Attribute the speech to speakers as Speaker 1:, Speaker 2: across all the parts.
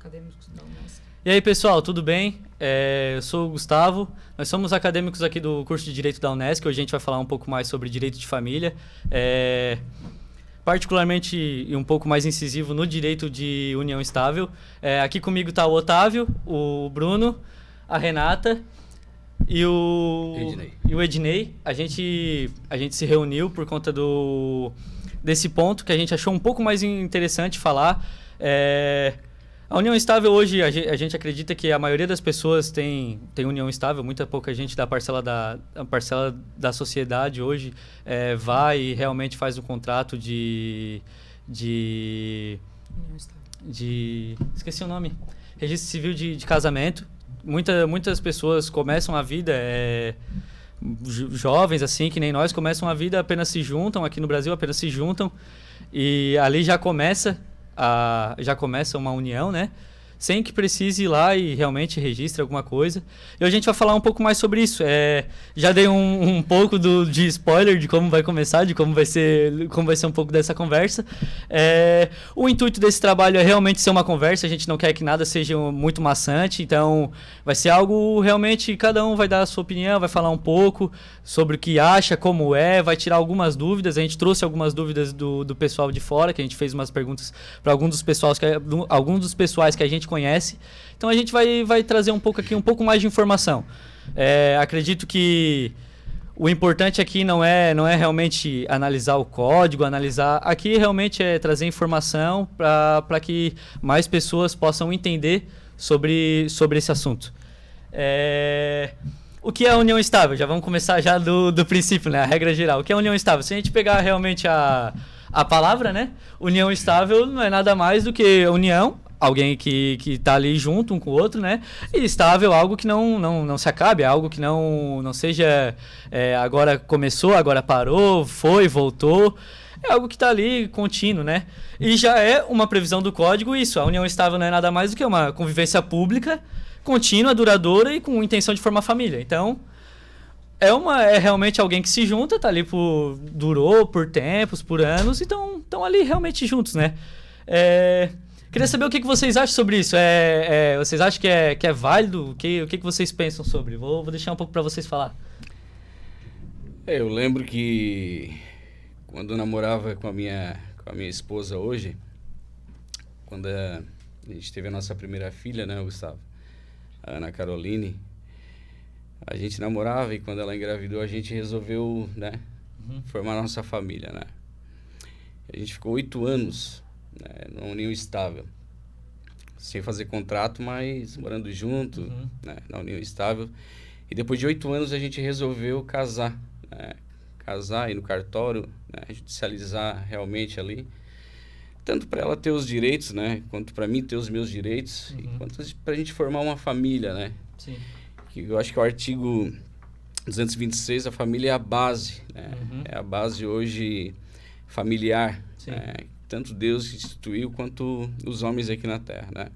Speaker 1: acadêmicos da Unesc.
Speaker 2: E aí, pessoal, tudo bem? Eu sou o Gustavo, nós somos acadêmicos aqui do curso de Direito da Unesc. Hoje a gente vai falar um pouco mais sobre Direito de Família, particularmente e um pouco mais incisivo no Direito de União Estável. Aqui comigo está o Otávio, o Bruno, a Renata e o Ednei. A gente se reuniu por conta desse ponto que a gente achou um pouco mais interessante falar. A união estável hoje, a gente acredita que a maioria das pessoas tem união estável, muita pouca gente da parcela da sociedade hoje vai e realmente faz um contrato de esqueci o nome, registro civil de casamento. Muitas pessoas começam a vida, jovens assim, que nem nós, começam a vida, apenas se juntam, aqui no Brasil apenas se juntam, e ali já começa uma união, né? Sem que precise ir lá e realmente registre alguma coisa. E hoje a gente vai falar um pouco mais sobre isso. Já dei um pouco de spoiler de como vai começar, de como vai ser um pouco dessa conversa. O intuito desse trabalho é realmente ser uma conversa, a gente não quer que nada seja muito maçante, então vai ser algo realmente, cada um vai dar a sua opinião, vai falar um pouco sobre o que acha, como vai tirar algumas dúvidas. A gente trouxe algumas dúvidas do pessoal de fora, que a gente fez umas perguntas para alguns dos pessoais que a gente conhece. Então a gente vai trazer um pouco mais de informação. Acredito que o importante aqui não é realmente analisar o código, aqui realmente é trazer informação para que mais pessoas possam entender sobre esse assunto. O que é a união estável? Já vamos começar já do princípio, né? A regra geral. O que é a união estável? Se a gente pegar realmente a palavra, né? União estável não é nada mais do que união, alguém que está ali junto um com o outro, né? E estável, algo que não se acabe, algo que não seja agora começou, agora parou, foi, voltou. É algo que está ali contínuo, né? E já é uma previsão do código isso. A união estável não é nada mais do que uma convivência pública, contínua, duradoura e com intenção de formar família. Então, é realmente alguém que se junta, tá ali durou por tempos, por anos, e estão ali realmente juntos, né? Queria saber o que vocês acham sobre isso. Vocês acham que é válido? O que vocês pensam sobre? Vou deixar um pouco para vocês falar.
Speaker 3: Eu lembro que quando eu namorava com a minha esposa hoje, quando a gente teve a nossa primeira filha, né, Gustavo? A Ana Caroline, a gente namorava e quando ela engravidou a gente resolveu, né, formar a nossa família, né? A gente ficou 8 anos, né, numa união estável, sem fazer contrato, mas morando junto, né, na união estável. E depois de 8 anos a gente resolveu casar, né? Casar, ir no cartório, né, judicializar realmente ali, tanto para ela ter os direitos, né, quanto para mim ter os meus direitos, e quanto para a gente formar uma família, né? Sim. Que eu acho que o artigo 226, a família é a base, né? É a base hoje familiar, né? Tanto Deus instituiu quanto os homens aqui na Terra, né?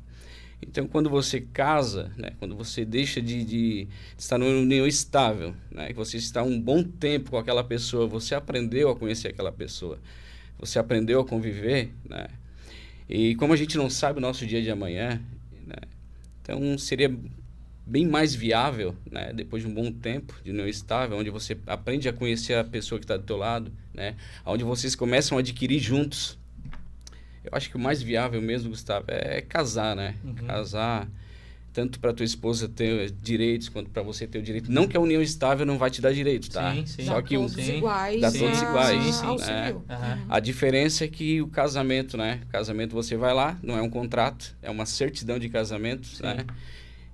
Speaker 3: Então, quando você casa, né, quando você deixa de estar numa união estável, né, que você está um bom tempo com aquela pessoa, você aprendeu a conhecer aquela pessoa, você aprendeu a conviver, né? E como a gente não sabe o nosso dia de amanhã, né, então seria bem mais viável, né, depois de um bom tempo de união estável, onde você aprende a conhecer a pessoa que está do teu lado, né, onde vocês começam a adquirir juntos. Eu acho que o mais viável mesmo, Gustavo, é casar, né? Casar, tanto para tua esposa ter direitos, quanto para você ter o direito. Não que a união estável não vai te dar direito, tá?
Speaker 2: Sim.
Speaker 3: Só que
Speaker 1: todos iguais.
Speaker 3: dá todos iguais.
Speaker 1: Né?
Speaker 3: A diferença é que o casamento, né? O casamento você vai lá, não é um contrato, é uma certidão de casamento, né?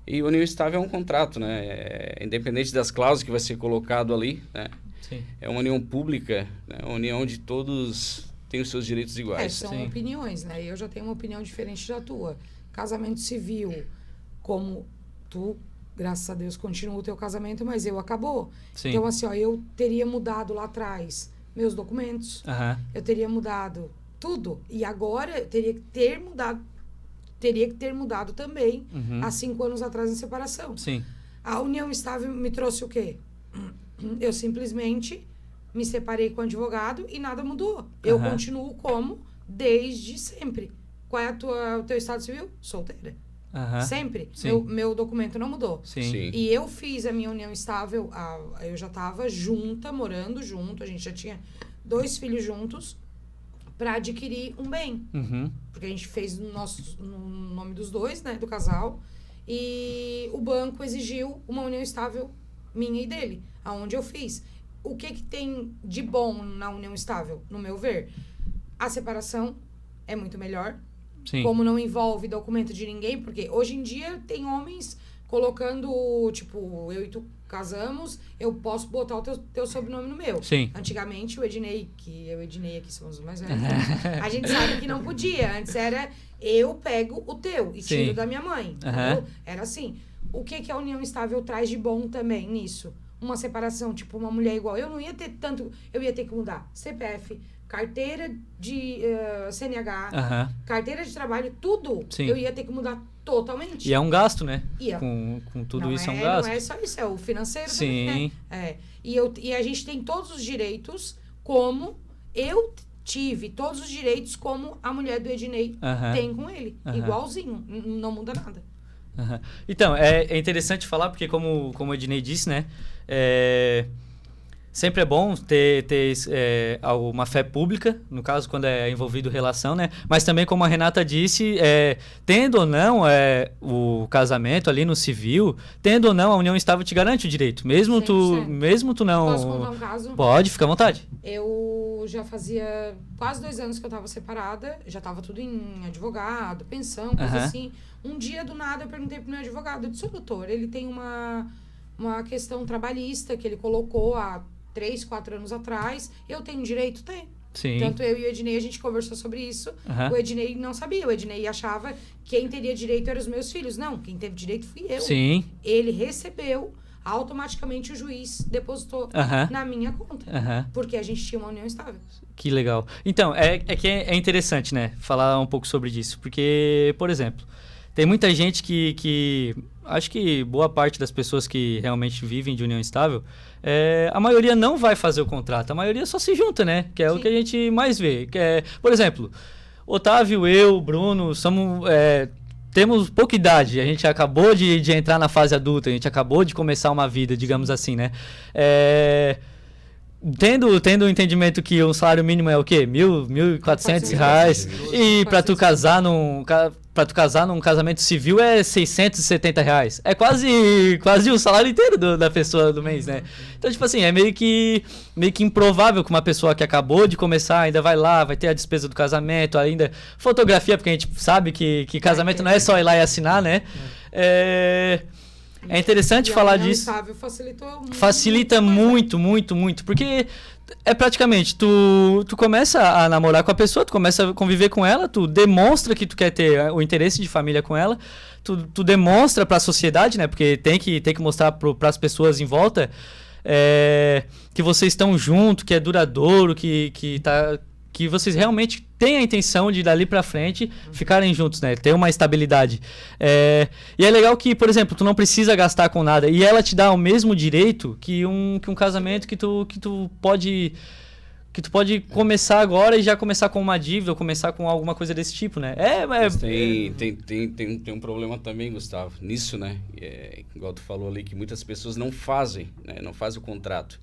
Speaker 3: E a união estável é um contrato, né? Independente das cláusulas que vai ser colocado ali, né? Sim. É uma união pública, né? Uma união de todos têm os seus direitos iguais.
Speaker 1: São opiniões, né? Eu já tenho uma opinião diferente da tua. Casamento civil, como tu, graças a Deus, continua o teu casamento, mas acabou. Sim. Então, assim, eu teria mudado lá atrás meus documentos, eu teria mudado tudo, e agora eu teria que ter mudado também, há 5 anos atrás, na separação.
Speaker 2: Sim.
Speaker 1: A união estável me trouxe o quê? Eu simplesmente me separei com o advogado e nada mudou. Eu continuo como desde sempre. Qual é o teu estado civil? Solteira. Sempre.
Speaker 2: Sim.
Speaker 1: Meu documento não mudou.
Speaker 2: Sim.
Speaker 1: E eu fiz a minha união estável, eu já estava junta, morando junto, a gente já tinha 2 filhos juntos, para adquirir um bem. Porque a gente fez no nome dos 2, né, do casal, e o banco exigiu uma união estável minha e dele, aonde eu fiz. O que tem de bom na união estável, no meu ver? A separação é muito melhor.
Speaker 2: Sim.
Speaker 1: Como não envolve documento de ninguém, porque hoje em dia tem homens colocando, tipo, eu e tu casamos, eu posso botar o teu sobrenome no meu.
Speaker 2: Sim.
Speaker 1: Antigamente, o Ednei, que eu e o Ednei aqui somos os mais velhos, né? A gente sabe que não podia. Antes era, eu pego o teu e tiro da minha mãe. Entendeu? Era assim. O que a união estável traz de bom também nisso? Uma separação, tipo, uma mulher igual. Eu não ia ter tanto... Eu ia ter que mudar CPF, carteira de CNH, carteira de trabalho, tudo.
Speaker 2: Sim.
Speaker 1: Eu ia ter que mudar totalmente.
Speaker 2: E é um gasto, né?
Speaker 1: Ia.
Speaker 2: Com tudo
Speaker 1: não
Speaker 2: isso é um gasto.
Speaker 1: Não é só isso, é o financeiro
Speaker 2: Sim.
Speaker 1: também, né? E a gente tem todos os direitos como eu tive todos os direitos como a mulher do Ednei tem com ele. Igualzinho. Não muda nada.
Speaker 2: Então, é interessante falar, porque como o Ednei disse, né? Sempre é bom ter uma fé pública, no caso, quando é envolvido relação, né? Mas também, como a Renata disse, tendo ou não o casamento ali no civil, tendo ou não, a união estável te garante o direito. Mesmo tu não...
Speaker 1: Posso contar um caso?
Speaker 2: Pode, fica à vontade.
Speaker 1: Eu já fazia quase 2 anos que eu tava separada, já tava tudo em advogado, pensão, coisa assim. Um dia, do nada, eu perguntei pro meu advogado, eu disse, doutor, ele tem uma questão trabalhista que ele colocou há 3, 4 anos atrás, eu tenho direito? Tenho.
Speaker 2: Sim.
Speaker 1: Tanto eu e o Ednei, a gente conversou sobre isso. O Ednei não sabia. O Ednei achava que quem teria direito eram os meus filhos. Não, quem teve direito fui eu.
Speaker 2: Sim.
Speaker 1: Ele recebeu, automaticamente o juiz depositou na minha conta. Porque a gente tinha uma união estável.
Speaker 2: Que legal. Então, é interessante, né? Falar um pouco sobre isso. Porque, por exemplo, tem muita gente que acho que boa parte das pessoas que realmente vivem de união estável, a maioria não vai fazer o contrato. A maioria só se junta, né? Que é o que a gente mais vê. Por exemplo, Otávio, eu, Bruno, temos pouca idade. A gente acabou de entrar na fase adulta. A gente acabou de começar uma vida, digamos assim, né? Tendo o entendimento que o salário mínimo é o quê? R$1.400. E para tu casar num casamento civil é R$670. É quase o salário inteiro da pessoa do mês, né? Então, tipo assim, é meio que improvável que uma pessoa que acabou de começar ainda vai lá, vai ter a despesa do casamento, ainda fotografia, porque a gente sabe que casamento não é só ir lá e assinar, né? É interessante falar disso. Facilita muito, muito, muito. Porque praticamente, tu começa a namorar com a pessoa, tu começa a conviver com ela, tu demonstra que tu quer ter o interesse de família com ela, tu demonstra para a sociedade, né? Porque tem que mostrar para as pessoas em volta que vocês estão juntos, que é duradouro, que vocês realmente têm a intenção de dali pra frente ficarem juntos, né? Ter uma estabilidade. E é legal que, por exemplo, tu não precisa gastar com nada. E ela te dá o mesmo direito que um casamento que tu pode começar agora e já começar com uma dívida ou começar com alguma coisa desse tipo, né?
Speaker 3: Mas tem um problema também, Gustavo, nisso, né? Igual tu falou ali, que muitas pessoas não fazem, né? Não fazem o contrato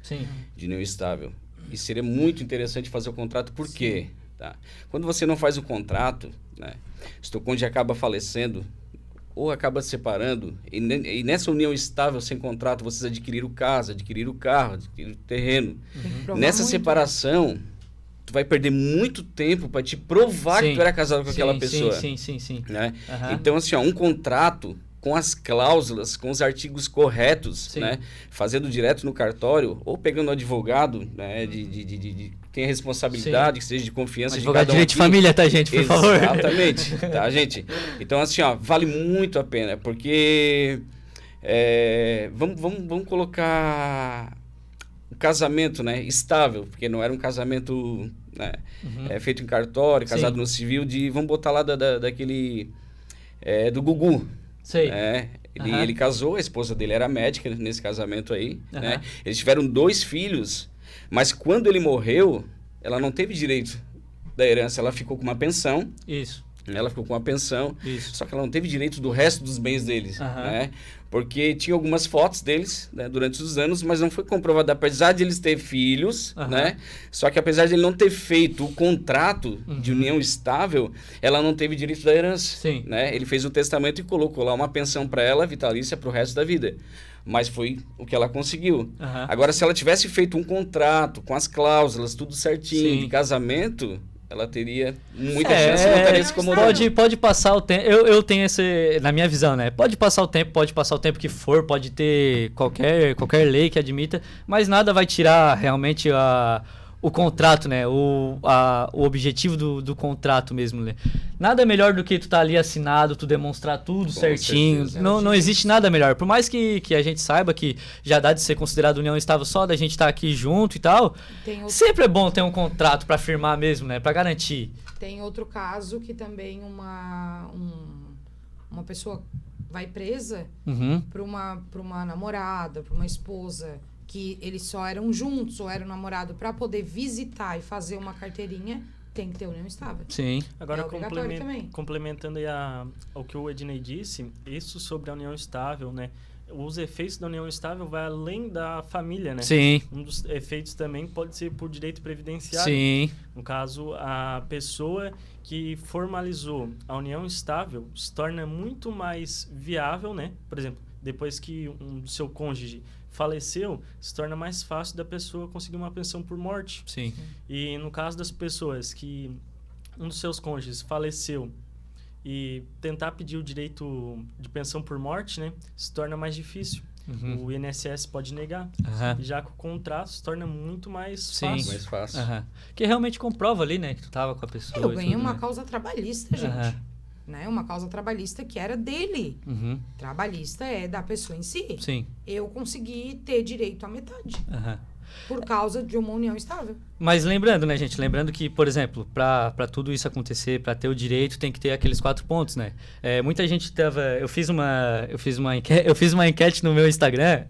Speaker 3: de união estável. E seria muito interessante fazer o contrato, por quê? Tá? Quando você não faz o contrato, né, se teu cônjuge acaba falecendo ou acaba se separando, e nessa união estável sem contrato, vocês adquiriram casa, adquiriram o carro, adquiriram o terreno. Nessa separação, tu vai perder muito tempo para te provar que tu era casado com aquela pessoa.
Speaker 2: Sim.
Speaker 3: Né? Então, assim, um contrato com as cláusulas, com os artigos corretos, né? Fazendo direto no cartório ou pegando um advogado, né? Tem a responsabilidade, que seja de confiança de cada um.
Speaker 2: Advogado de direito de família, tá, gente? Por favor.
Speaker 3: Exatamente, tá, gente? Então, assim, vale muito a pena, porque vamos colocar o casamento, né? Estável, porque não era um casamento, né? Feito em cartório, casado no civil, vamos botar lá daquele do Gugu.
Speaker 2: Sei.
Speaker 3: Ele casou, a esposa dele era médica nesse casamento aí, né? Eles tiveram 2 filhos, mas quando ele morreu, ela não teve direito da herança, ela ficou com uma pensão.
Speaker 2: Isso.
Speaker 3: Ela ficou com a pensão,
Speaker 2: Isso.
Speaker 3: só que ela não teve direito do resto dos bens deles, né? Porque tinha algumas fotos deles, né, durante os anos, mas não foi comprovado, apesar de eles terem filhos, né? Só que apesar de ele não ter feito o contrato de união estável, ela não teve direito da herança,
Speaker 2: Sim.
Speaker 3: né? Ele fez o testamento e colocou lá uma pensão para ela, vitalícia, para o resto da vida. Mas foi o que ela conseguiu. Agora, se ela tivesse feito um contrato com as cláusulas, tudo certinho, de casamento, ela teria muita chance de não estaria se incomodando.
Speaker 2: Pode passar o tempo. Eu tenho esse, na minha visão, né? Pode passar o tempo que for, pode ter qualquer lei que admita, mas nada vai tirar realmente o contrato, né? O objetivo do contrato mesmo, né? Nada melhor do que tu tá ali assinado, tu demonstrar tudo certinho. Não existe nada melhor. Por mais que a gente saiba que já dá de ser considerado união estável só da gente estar aqui junto e tal, sempre é bom ter um contrato para firmar mesmo, né? Para garantir.
Speaker 1: Tem outro caso que também uma pessoa vai presa para uma namorada, para uma esposa, que eles só eram juntos ou eram namorado para poder visitar e fazer uma carteirinha, tem que ter união estável.
Speaker 2: Sim.
Speaker 4: Agora,
Speaker 1: também.
Speaker 4: complementando aí ao que o Ednei disse, isso sobre a união estável, né? Os efeitos da união estável vai além da família, né?
Speaker 2: Sim.
Speaker 4: Um dos efeitos também pode ser por direito previdenciário.
Speaker 2: Sim.
Speaker 4: No caso, a pessoa que formalizou a união estável se torna muito mais viável, né? Por exemplo, depois que do seu cônjuge faleceu, se torna mais fácil da pessoa conseguir uma pensão por morte.
Speaker 2: Sim.
Speaker 4: E no caso das pessoas que um dos seus cônjuges faleceu e tentar pedir o direito de pensão por morte, né, se torna mais difícil. O INSS pode negar. E já com o contrato se torna muito mais fácil.
Speaker 3: Mais fácil.
Speaker 2: Que realmente comprova ali, né, que tu tava com a pessoa.
Speaker 1: Eu ganhei uma causa trabalhista, gente. Né? Uma causa trabalhista que era dele. Trabalhista é da pessoa em si.
Speaker 2: Sim.
Speaker 1: Eu consegui ter direito à metade. Por causa de uma união estável.
Speaker 2: Mas lembrando, né, gente? Lembrando que, por exemplo, para tudo isso acontecer, para ter o direito, tem que ter aqueles 4 pontos, né? Muita gente tava... Eu fiz uma enquete no meu Instagram.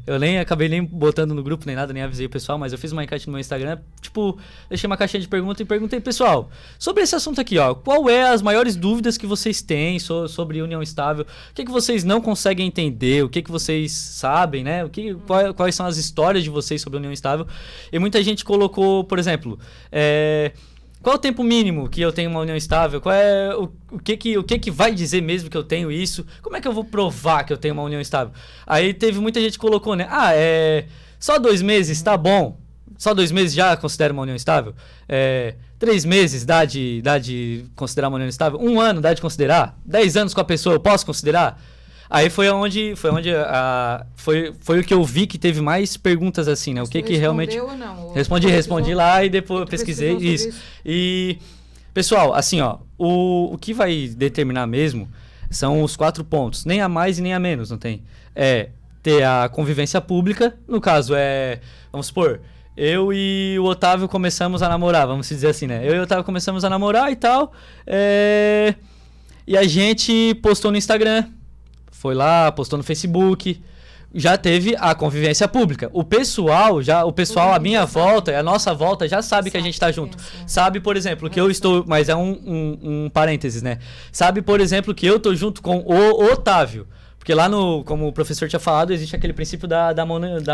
Speaker 2: Eu acabei nem botando no grupo nem nada, nem avisei o pessoal, mas eu fiz uma enquete no meu Instagram. Tipo, deixei uma caixinha de perguntas e perguntei, pessoal, sobre esse assunto aqui, ó. Qual é as maiores dúvidas que vocês têm sobre união estável? O que vocês não conseguem entender? O que vocês sabem, né? Quais são as histórias de vocês sobre união estável? E muita gente colocou, por exemplo, qual é o tempo mínimo que eu tenho uma união estável? Qual é o que vai dizer mesmo que eu tenho isso? Como é que eu vou provar que eu tenho uma união estável? Aí teve muita gente que colocou, né? Só 2 meses, tá bom. Só 2 meses já considera uma união estável? 3 meses dá de considerar uma união estável? 1 ano dá de considerar? 10 anos com a pessoa eu posso considerar? Aí foi o que eu vi que teve mais perguntas assim, né? O que realmente...
Speaker 1: Ou não?
Speaker 2: Respondi lá e depois eu pesquisei isso. E, pessoal, assim, ó, o que vai determinar mesmo são os 4 pontos. Nem a mais e nem a menos, não tem? Ter a convivência pública, no caso vamos supor, eu e o Otávio começamos a namorar, vamos dizer assim, né? Eu e o Otávio começamos a namorar e tal, e a gente postou no Instagram. Foi lá, postou no Facebook, já teve a convivência pública. O pessoal, a minha volta, a nossa volta, já sabe que a gente tá junto. Sabe, por exemplo, que eu estou... Mas é um parênteses, né? Sabe, por exemplo, que eu tô junto com o Otávio. Porque lá como o professor tinha falado, existe aquele princípio da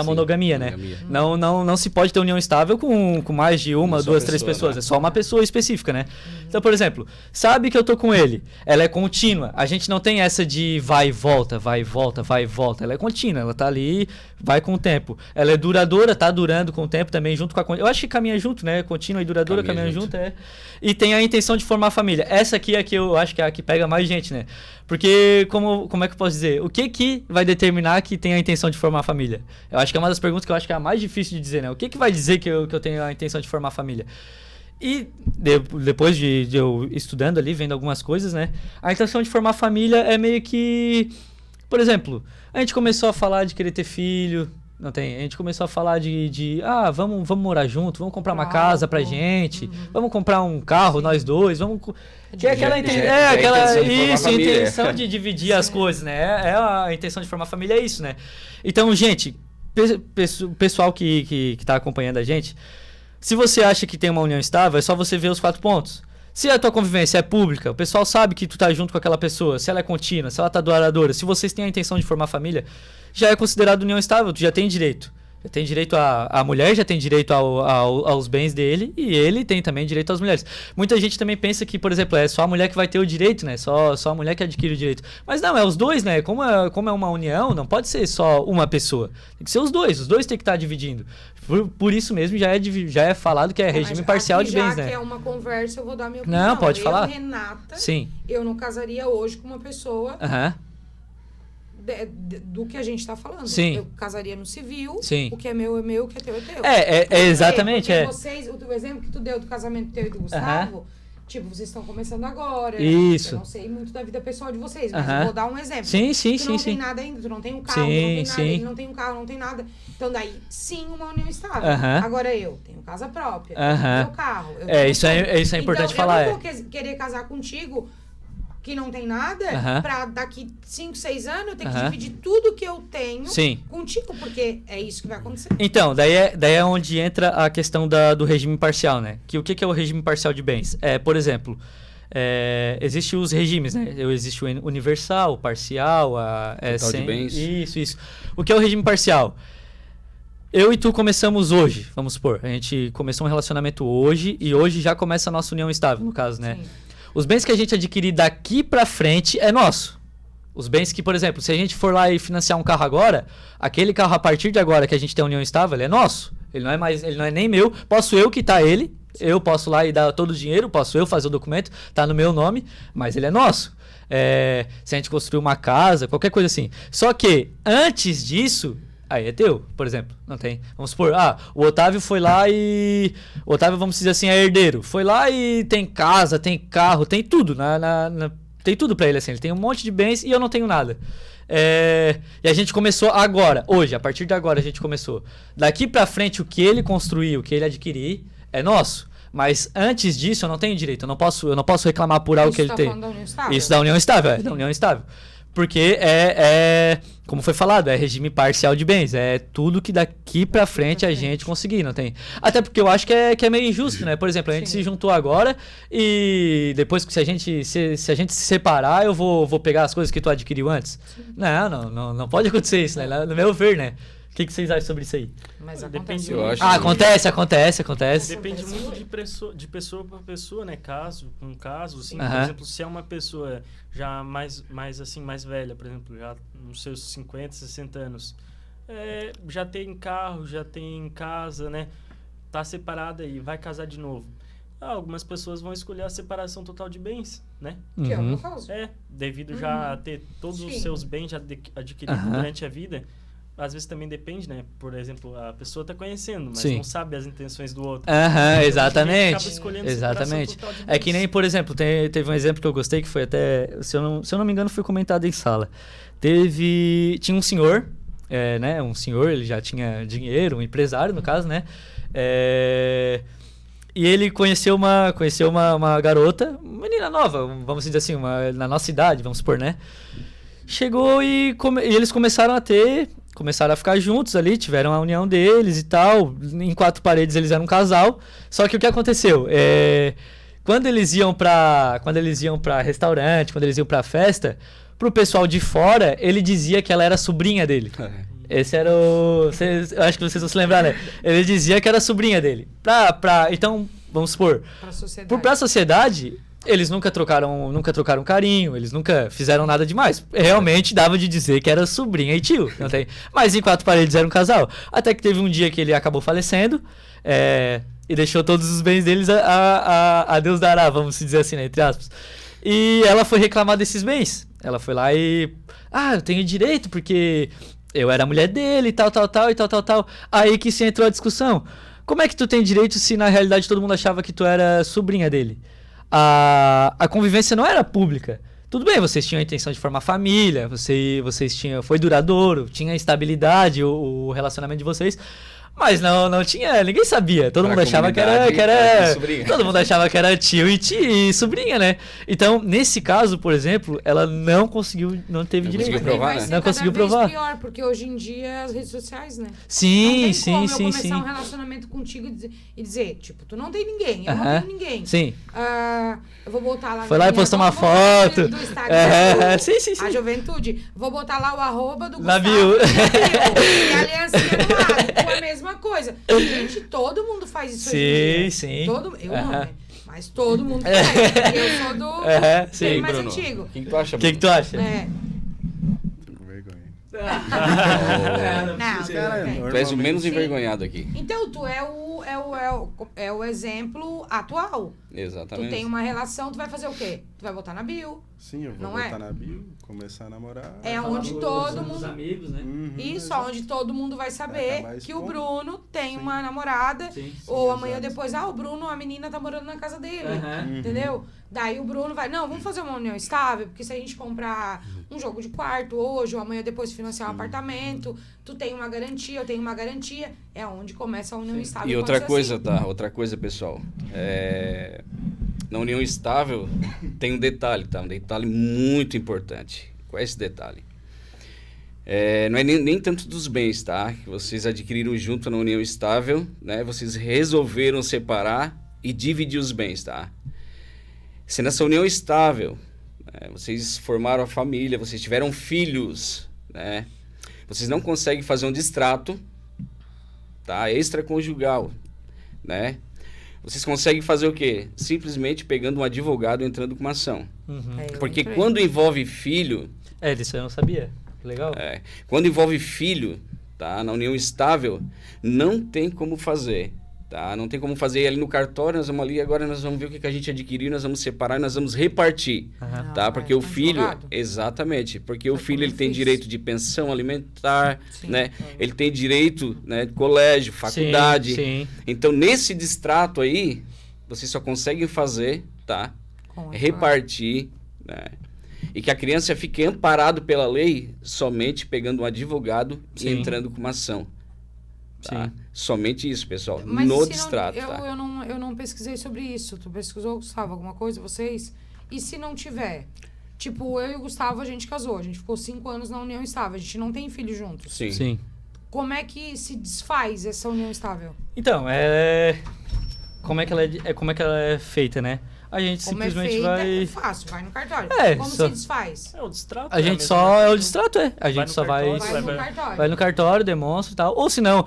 Speaker 2: monogamia, né? Não se pode ter união estável com mais de uma, 2, 3 pessoas. É só uma pessoa específica, né? Então, por exemplo, sabe que eu tô com ele. Ela é contínua. A gente não tem essa de vai e volta, vai e volta, vai e volta. Ela é contínua, ela tá ali, vai com o tempo. Ela é duradoura, tá durando com o tempo também, junto com a... Eu acho que caminha junto, né? Contínua e duradoura, caminha junto, E tem a intenção de formar família. Essa aqui é a que eu acho que é a que pega mais gente, né? Porque, como é que eu posso dizer? O que vai determinar que tem a intenção de formar família? Eu acho que é uma das perguntas que eu acho que é a mais difícil de dizer, né? O que vai dizer que eu tenho a intenção de formar família? E depois de eu estudando ali, vendo algumas coisas, né? A intenção de formar família é meio que... Por exemplo, a gente começou a falar de querer ter filho... Não tem. A gente começou a falar vamos morar junto, vamos comprar uma casa pra gente, vamos comprar um carro, nós dois, vamos... Que é aquela intenção de dividir as coisas, né? A intenção de formar família é isso, né? Então, gente, pessoal que tá acompanhando a gente, se você acha que tem uma união estável, é só você ver os 4 pontos. Se a tua convivência é pública, o pessoal sabe que tu tá junto com aquela pessoa, se ela é contínua, se ela tá duradoura, se vocês têm a intenção de formar família, já é considerado união estável, tu já tem direito. Já tem direito a mulher, já tem direito aos bens dele, e ele tem também direito às mulheres. Muita gente também pensa que, por exemplo, é só a mulher que vai ter o direito, né? Só a mulher que adquire o direito. Mas não, é os dois, né? Como é uma união, não pode ser só uma pessoa. Tem que ser os dois têm que estar dividindo. Por isso mesmo já é falado que é regime parcial de bens, né?
Speaker 1: Já que é uma conversa, eu vou dar minha opinião.
Speaker 2: Não, pode falar.
Speaker 1: Renata,
Speaker 2: sim.
Speaker 1: Eu não casaria hoje com uma pessoa... do que a gente está falando.
Speaker 2: Sim.
Speaker 1: Eu casaria no civil,
Speaker 2: sim.
Speaker 1: O que é meu, o que é teu, é teu.
Speaker 2: É exatamente.
Speaker 1: Vocês, o exemplo que tu deu do casamento teu e do Gustavo, tipo, vocês estão começando agora.
Speaker 2: Isso.
Speaker 1: Eu não sei muito da vida pessoal de vocês, mas eu vou dar um exemplo.
Speaker 2: Sim.
Speaker 1: Tu não tem nada ainda, tu não tem um carro, não tem nada, ele não tem um carro, não tem nada. Então daí, sim, uma união estável. Agora eu tenho casa própria, meu carro.
Speaker 2: Isso é importante falar.
Speaker 1: Eu não vou querer casar contigo que não tem nada, pra daqui 5, 6 anos eu ter que dividir tudo que eu tenho contigo, porque é isso que vai acontecer.
Speaker 2: Então, daí é onde entra a questão do regime parcial, né? O que é o regime parcial de bens? Por exemplo, existem os regimes, né? Existe o universal, o parcial,
Speaker 3: total de bens.
Speaker 2: Isso. O que é o regime parcial? Eu e tu começamos hoje, vamos supor. A gente começou um relacionamento hoje e hoje já começa a nossa união estável, no caso, né? Sim. Os bens que a gente adquirir daqui pra frente é nosso. Os bens que, por exemplo, se a gente for lá e financiar um carro agora, aquele carro a partir de agora que a gente tem a união estável, ele é nosso. Ele não é nem meu. Posso eu quitar ele, eu posso lá e dar todo o dinheiro, posso eu fazer o documento, tá no meu nome, mas ele é nosso. Se a gente construir uma casa, qualquer coisa assim. Só que, antes disso... Aí é teu, por exemplo, não tem. Vamos supor, o Otávio foi lá e... O Otávio, vamos dizer assim, é herdeiro. Foi lá e tem casa, tem carro, tem tudo. Tem tudo pra ele, assim. Ele tem um monte de bens e eu não tenho nada. E a gente começou agora, hoje, a partir de agora a gente começou. Daqui pra frente, o que ele construir, o que ele adquirir, é nosso. Mas antes disso, eu não tenho direito. Eu não posso reclamar por algo que ele tem. Isso da união estável, da união estável. Porque como foi falado, é regime parcial de bens. É tudo que daqui pra frente a gente conseguir, não tem? Até porque eu acho que é meio injusto, né? Por exemplo, a gente se juntou agora e depois que se a gente se separar, eu vou pegar as coisas que tu adquiriu antes. Não pode acontecer isso, né? No meu ver, né? O que vocês acham sobre isso aí?
Speaker 1: Mas
Speaker 4: depende.
Speaker 2: Acontece.
Speaker 4: Depende muito de pessoa para pessoa, né? Caso, assim, por exemplo, se é uma pessoa já mais velha, por exemplo, já nos seus 50, 60 anos, já tem carro, já tem casa, né? Tá separada e vai casar de novo. Algumas pessoas vão escolher a separação total de bens, né?
Speaker 1: Que é o meu caso.
Speaker 4: Devido já a ter todos os seus bens já adquiridos durante a vida. Às vezes também depende, né? Por exemplo, a pessoa tá conhecendo, mas não sabe as intenções do outro.
Speaker 2: Exatamente.
Speaker 4: Acaba escolhendo
Speaker 2: total de bens. Que nem, por exemplo, teve um exemplo que eu gostei que foi até, se eu não me engano, foi comentado em sala. Tinha um senhor, né? Um senhor, ele já tinha dinheiro, um empresário, no caso, né? E ele conheceu uma garota, uma menina nova, vamos dizer assim, na nossa idade, vamos supor, né? Chegou e eles começaram a ficar juntos ali, tiveram a união deles e tal. Em 4 paredes eles eram um casal. Só que o que aconteceu? Quando eles iam pra restaurante, quando eles iam pra festa, pro pessoal de fora, ele dizia que ela era sobrinha dele. Esse era eu acho que vocês vão se lembrar, né? Ele dizia que era sobrinha dele. Então, vamos supor, pra sociedade, eles nunca trocaram carinho, eles nunca fizeram nada demais. Realmente dava de dizer que era sobrinha e tio, não tem? Mas em 4 paredes era um casal. Até que teve um dia que ele acabou falecendo e deixou todos os bens deles a Deus dará, vamos dizer assim, né, entre aspas. E ela foi reclamar desses bens. Ela foi lá e... eu tenho direito porque eu era a mulher dele e tal. Aí que se entrou a discussão. Como é que tu tem direito se na realidade todo mundo achava que tu era sobrinha dele? A convivência não era pública. Tudo bem, vocês tinham a intenção de formar família, foi duradouro, tinha estabilidade o relacionamento de vocês, Mas não tinha, ninguém sabia. Todo mundo achava que era todo mundo achava que era tio e sobrinha, né? Então, nesse caso, por exemplo, ela não teve direito.
Speaker 3: Conseguiu provar, né?
Speaker 1: Não conseguiu provar. Pior, porque hoje em dia as redes sociais, né?
Speaker 2: Sim.
Speaker 1: Eu começar um relacionamento contigo e dizer, tipo, tu não tem ninguém, eu não tenho ninguém.
Speaker 2: Sim.
Speaker 1: Eu vou botar lá.
Speaker 2: Foi lá e postou uma foto.
Speaker 1: Do Instagram.
Speaker 2: Sim.
Speaker 1: A juventude. Vou botar lá o arroba do
Speaker 2: Na
Speaker 1: Gustavo.
Speaker 2: bio.
Speaker 1: E a aliancinha do lado. Com a mesma coisa. Gente, todo mundo faz isso hoje em dia.
Speaker 2: Sim.
Speaker 1: Eu não, né? Mas todo mundo faz. Eu sou do
Speaker 2: sim,
Speaker 1: mais
Speaker 3: Bruno.
Speaker 1: antigo.
Speaker 3: O que tu acha,
Speaker 2: O que tu acha?
Speaker 1: Não,
Speaker 3: tu és o menos envergonhado aqui.
Speaker 1: Então, tu é o exemplo atual.
Speaker 3: Exatamente.
Speaker 1: Tu tem uma relação, tu vai fazer o quê? Tu vai botar na bio.
Speaker 5: Sim, eu vou botar na bio, começar a namorar.
Speaker 1: É onde todo mundo...
Speaker 2: amigos, né?
Speaker 1: Isso, onde todo mundo vai saber que o Bruno tem uma namorada.
Speaker 2: Sim,
Speaker 1: ou amanhã depois, o Bruno, a menina tá morando na casa dele. Entendeu? Daí o Bruno vai, não, vamos fazer uma união estável, porque se a gente comprar um jogo de quarto hoje, ou amanhã depois financiar um apartamento, tu tem uma garantia, eu tenho uma garantia, é onde começa a união estável.
Speaker 3: E outra coisa,
Speaker 1: assim.
Speaker 3: tá? Outra coisa, pessoal. Na união estável tem um detalhe, tá? Um detalhe muito importante. Qual é esse detalhe? Não é nem tanto dos bens, tá? Que vocês adquiriram junto na união estável, né? Vocês resolveram separar e dividir os bens, tá? Se nessa união estável, né, vocês formaram a família, vocês tiveram filhos, né? Vocês não conseguem fazer um distrato, tá? Extraconjugal, né? Vocês conseguem fazer o quê? Simplesmente pegando um advogado e entrando com uma ação. Porque quando envolve filho...
Speaker 2: Isso eu não sabia. Legal.
Speaker 3: Quando envolve filho, tá? Na união estável, não tem como fazer. Tá? Não tem como fazer ali no cartório, nós vamos ali, agora nós vamos ver o que a gente adquiriu, nós vamos separar, nós vamos repartir, tá? Porque o filho, exatamente, porque o filho ele tem direito de pensão alimentar, né? Ele tem direito, né, de colégio, faculdade.
Speaker 2: Sim.
Speaker 3: Então, nesse distrato aí, vocês só conseguem fazer, tá? Repartir, né? E que a criança fique amparado pela lei somente pegando um advogado e entrando com uma ação. Tá? Somente isso, pessoal.
Speaker 1: Mas
Speaker 3: no distrato.
Speaker 1: Eu não pesquisei sobre isso. Tu pesquisou, Gustavo, alguma coisa, vocês? E se não tiver? Tipo, eu e o Gustavo, a gente casou. A gente ficou 5 anos na união estável. A gente não tem filho juntos.
Speaker 3: Sim.
Speaker 1: Como é que se desfaz essa união estável?
Speaker 2: Então, como é que ela é feita, né? A gente simplesmente vai...
Speaker 1: É fácil, vai no cartório. Como se desfaz?
Speaker 4: O distrato.
Speaker 2: A gente só... É o distrato, A gente só vai...
Speaker 1: Vai
Speaker 2: no cartório, demonstra e tal. Ou se não,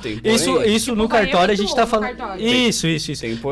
Speaker 2: isso no cartório a gente tá falando... Isso.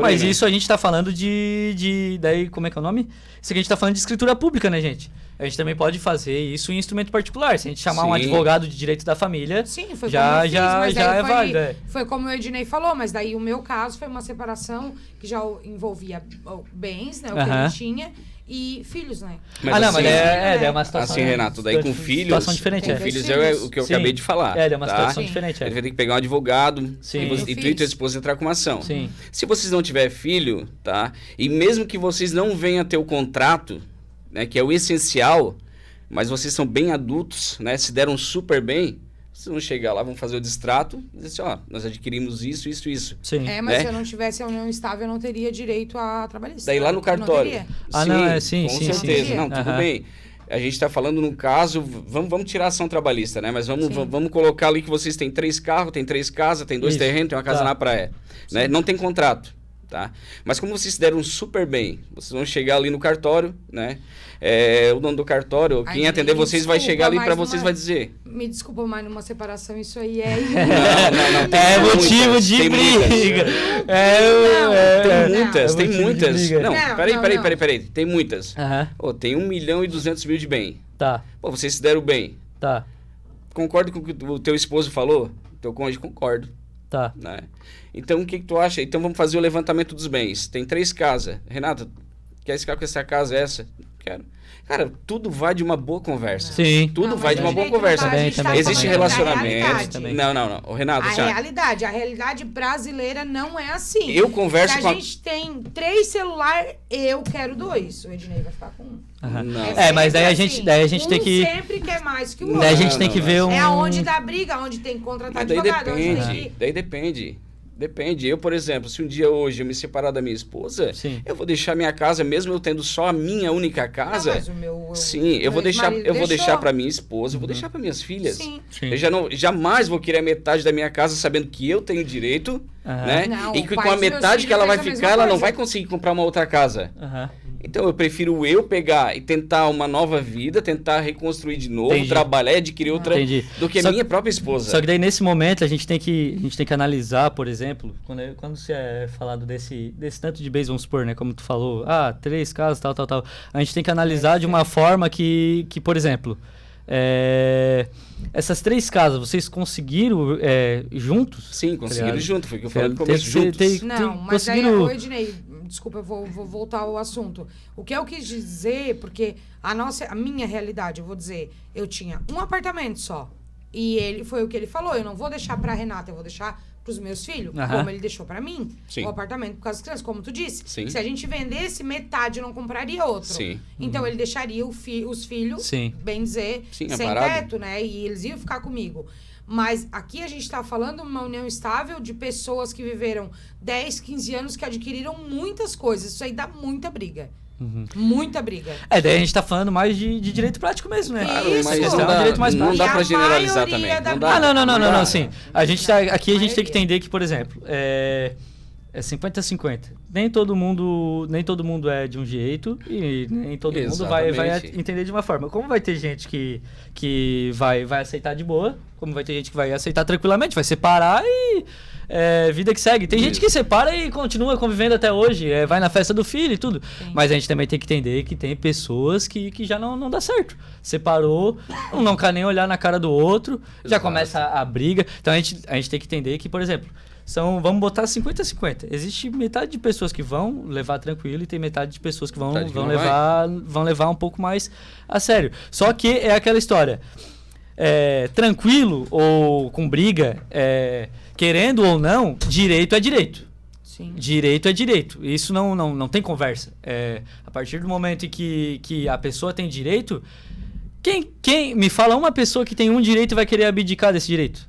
Speaker 2: Mas isso a gente tá falando de... Daí, como é que é o nome? Isso aqui a gente tá falando de escritura pública, né, gente? A gente também pode fazer isso em instrumento particular. Se a gente chamar um advogado de direito da família,
Speaker 1: sim, foi
Speaker 2: já é válido.
Speaker 1: Foi como o Ednei falou, mas daí o meu caso foi uma separação que já envolvia bens, né? O que ele tinha, e filhos, né?
Speaker 3: Mas
Speaker 2: mas é uma situação...
Speaker 3: Assim, Renato, daí com filhos...
Speaker 2: Situação diferente,
Speaker 3: com filhos é o que eu acabei de falar.
Speaker 2: É uma situação diferente.
Speaker 3: Ele vai ter que pegar um advogado e tu e tua esposa entrar com uma ação.
Speaker 2: Sim.
Speaker 3: Se vocês não tiverem filho, tá? E mesmo que vocês não venham a ter o contrato, né, que é o essencial, mas vocês são bem adultos, né, se deram super bem, vocês vão chegar lá, vão fazer o distrato e dizer assim, nós adquirimos isso.
Speaker 2: Sim.
Speaker 1: Mas se eu não tivesse a união estável, eu não teria direito a trabalhista.
Speaker 3: Daí lá no cartório.
Speaker 2: Sim,
Speaker 3: com certeza. Não, tudo bem. A gente está falando num caso, vamos tirar a ação trabalhista, né? Mas vamos colocar ali que vocês têm 3 carros, tem 3 casas, tem 2 terrenos, tem uma casa na praia. Né? Não tem contrato. Tá? Mas como vocês se deram super bem, vocês vão chegar ali no cartório, né? O dono do cartório, quem atender vocês vai chegar ali para vocês vai dizer...
Speaker 1: Me desculpa, mas numa separação isso aí
Speaker 3: Não.
Speaker 2: É motivo de briga.
Speaker 3: Tem muitas. Não, peraí. Tem muitas. Tem 1.200.000 de bem.
Speaker 2: Tá.
Speaker 3: Pô, vocês se deram bem.
Speaker 2: Tá.
Speaker 3: Concordo com o que o teu esposo falou? Teu cônjuge, concordo.
Speaker 2: Tá.
Speaker 3: Né? Então, o que tu acha? Então, vamos fazer o levantamento dos bens. Tem 3 casas. Renato, quer ficar com essa casa? Essa? Quero. Cara, tudo vai de uma boa conversa.
Speaker 2: Sim.
Speaker 3: Tudo vai de uma boa conversa. Existe relacionamento. Não. Renato,
Speaker 1: a realidade brasileira não é assim.
Speaker 3: Eu converso
Speaker 1: com a gente tem 3 celulares, eu quero 2. O Ednei vai ficar com 1.
Speaker 2: Não. Mas daí a gente tem que...
Speaker 1: sempre quer mais que o outro.
Speaker 2: Daí a gente tem que ver um...
Speaker 1: É aonde dá briga, onde tem que contratar advogado.
Speaker 3: Daí depende. Depende. Eu, por exemplo, se um dia hoje eu me separar da minha esposa, eu vou deixar minha casa, mesmo eu tendo só a minha única casa. Eu vou deixar para minha esposa, eu vou deixar para minhas filhas.
Speaker 1: Sim.
Speaker 3: Eu jamais vou querer a metade da minha casa sabendo que eu tenho direito, né?
Speaker 1: Não,
Speaker 3: e que com a metade que ela vai ficar, ela não vai conseguir comprar uma outra casa. Então eu prefiro eu pegar e tentar uma nova vida, tentar reconstruir de novo, trabalhar e adquirir outra do que a minha própria esposa.
Speaker 2: Só que daí nesse momento a gente tem que analisar, por exemplo, quando você é falado desse tanto de bens, vamos supor, né, como tu falou, 3 casas, tal. A gente tem que analisar de uma forma que por exemplo, essas 3 casas, vocês conseguiram juntos?
Speaker 3: Sim, conseguiram juntos, foi o que eu falei no começo, juntos.
Speaker 1: Não, mas aí, Ednei, desculpa, eu vou voltar ao assunto. O que eu quis dizer, porque a minha realidade, eu vou dizer, eu tinha um apartamento só. E foi o que ele falou, eu não vou deixar pra Renata, eu vou deixar pros meus filhos, como ele deixou pra mim, o apartamento por causa das crianças, como tu disse. Se a gente vendesse metade, eu não compraria outro. Então ele deixaria os filhos, bem dizer, sem teto, né? E eles iam ficar comigo. Mas aqui a gente está falando de uma união estável de pessoas que viveram 10, 15 anos, que adquiriram muitas coisas. Isso aí dá muita briga. Muita briga.
Speaker 2: Daí a gente tá falando mais de direito prático mesmo, né?
Speaker 1: Isso.
Speaker 3: Mas não dá pra generalizar também.
Speaker 2: Não, sim. Aqui a gente tem que entender que, por exemplo, é 50-50. Nem todo mundo é de um jeito e nem todo mundo vai entender de uma forma. Como vai ter gente que vai aceitar de boa, como vai ter gente que vai aceitar tranquilamente, vai separar e vida que segue. Tem gente que separa e continua convivendo até hoje, vai na festa do filho e tudo. Sim. Mas a gente também tem que entender que tem pessoas que já não dá certo. Separou, não quer nem olhar na cara do outro, já começa a briga. Então a gente tem que entender que, por exemplo, vamos botar 50-50. Existe metade de pessoas que vão levar tranquilo e tem metade de pessoas que vão levar um pouco mais a sério. Só que é aquela história. Tranquilo ou com briga, querendo ou não, direito é direito.
Speaker 1: Sim.
Speaker 2: Direito é direito. Isso não tem conversa. A partir do momento em que a pessoa tem direito, quem me fala uma pessoa que tem um direito e vai querer abdicar desse direito?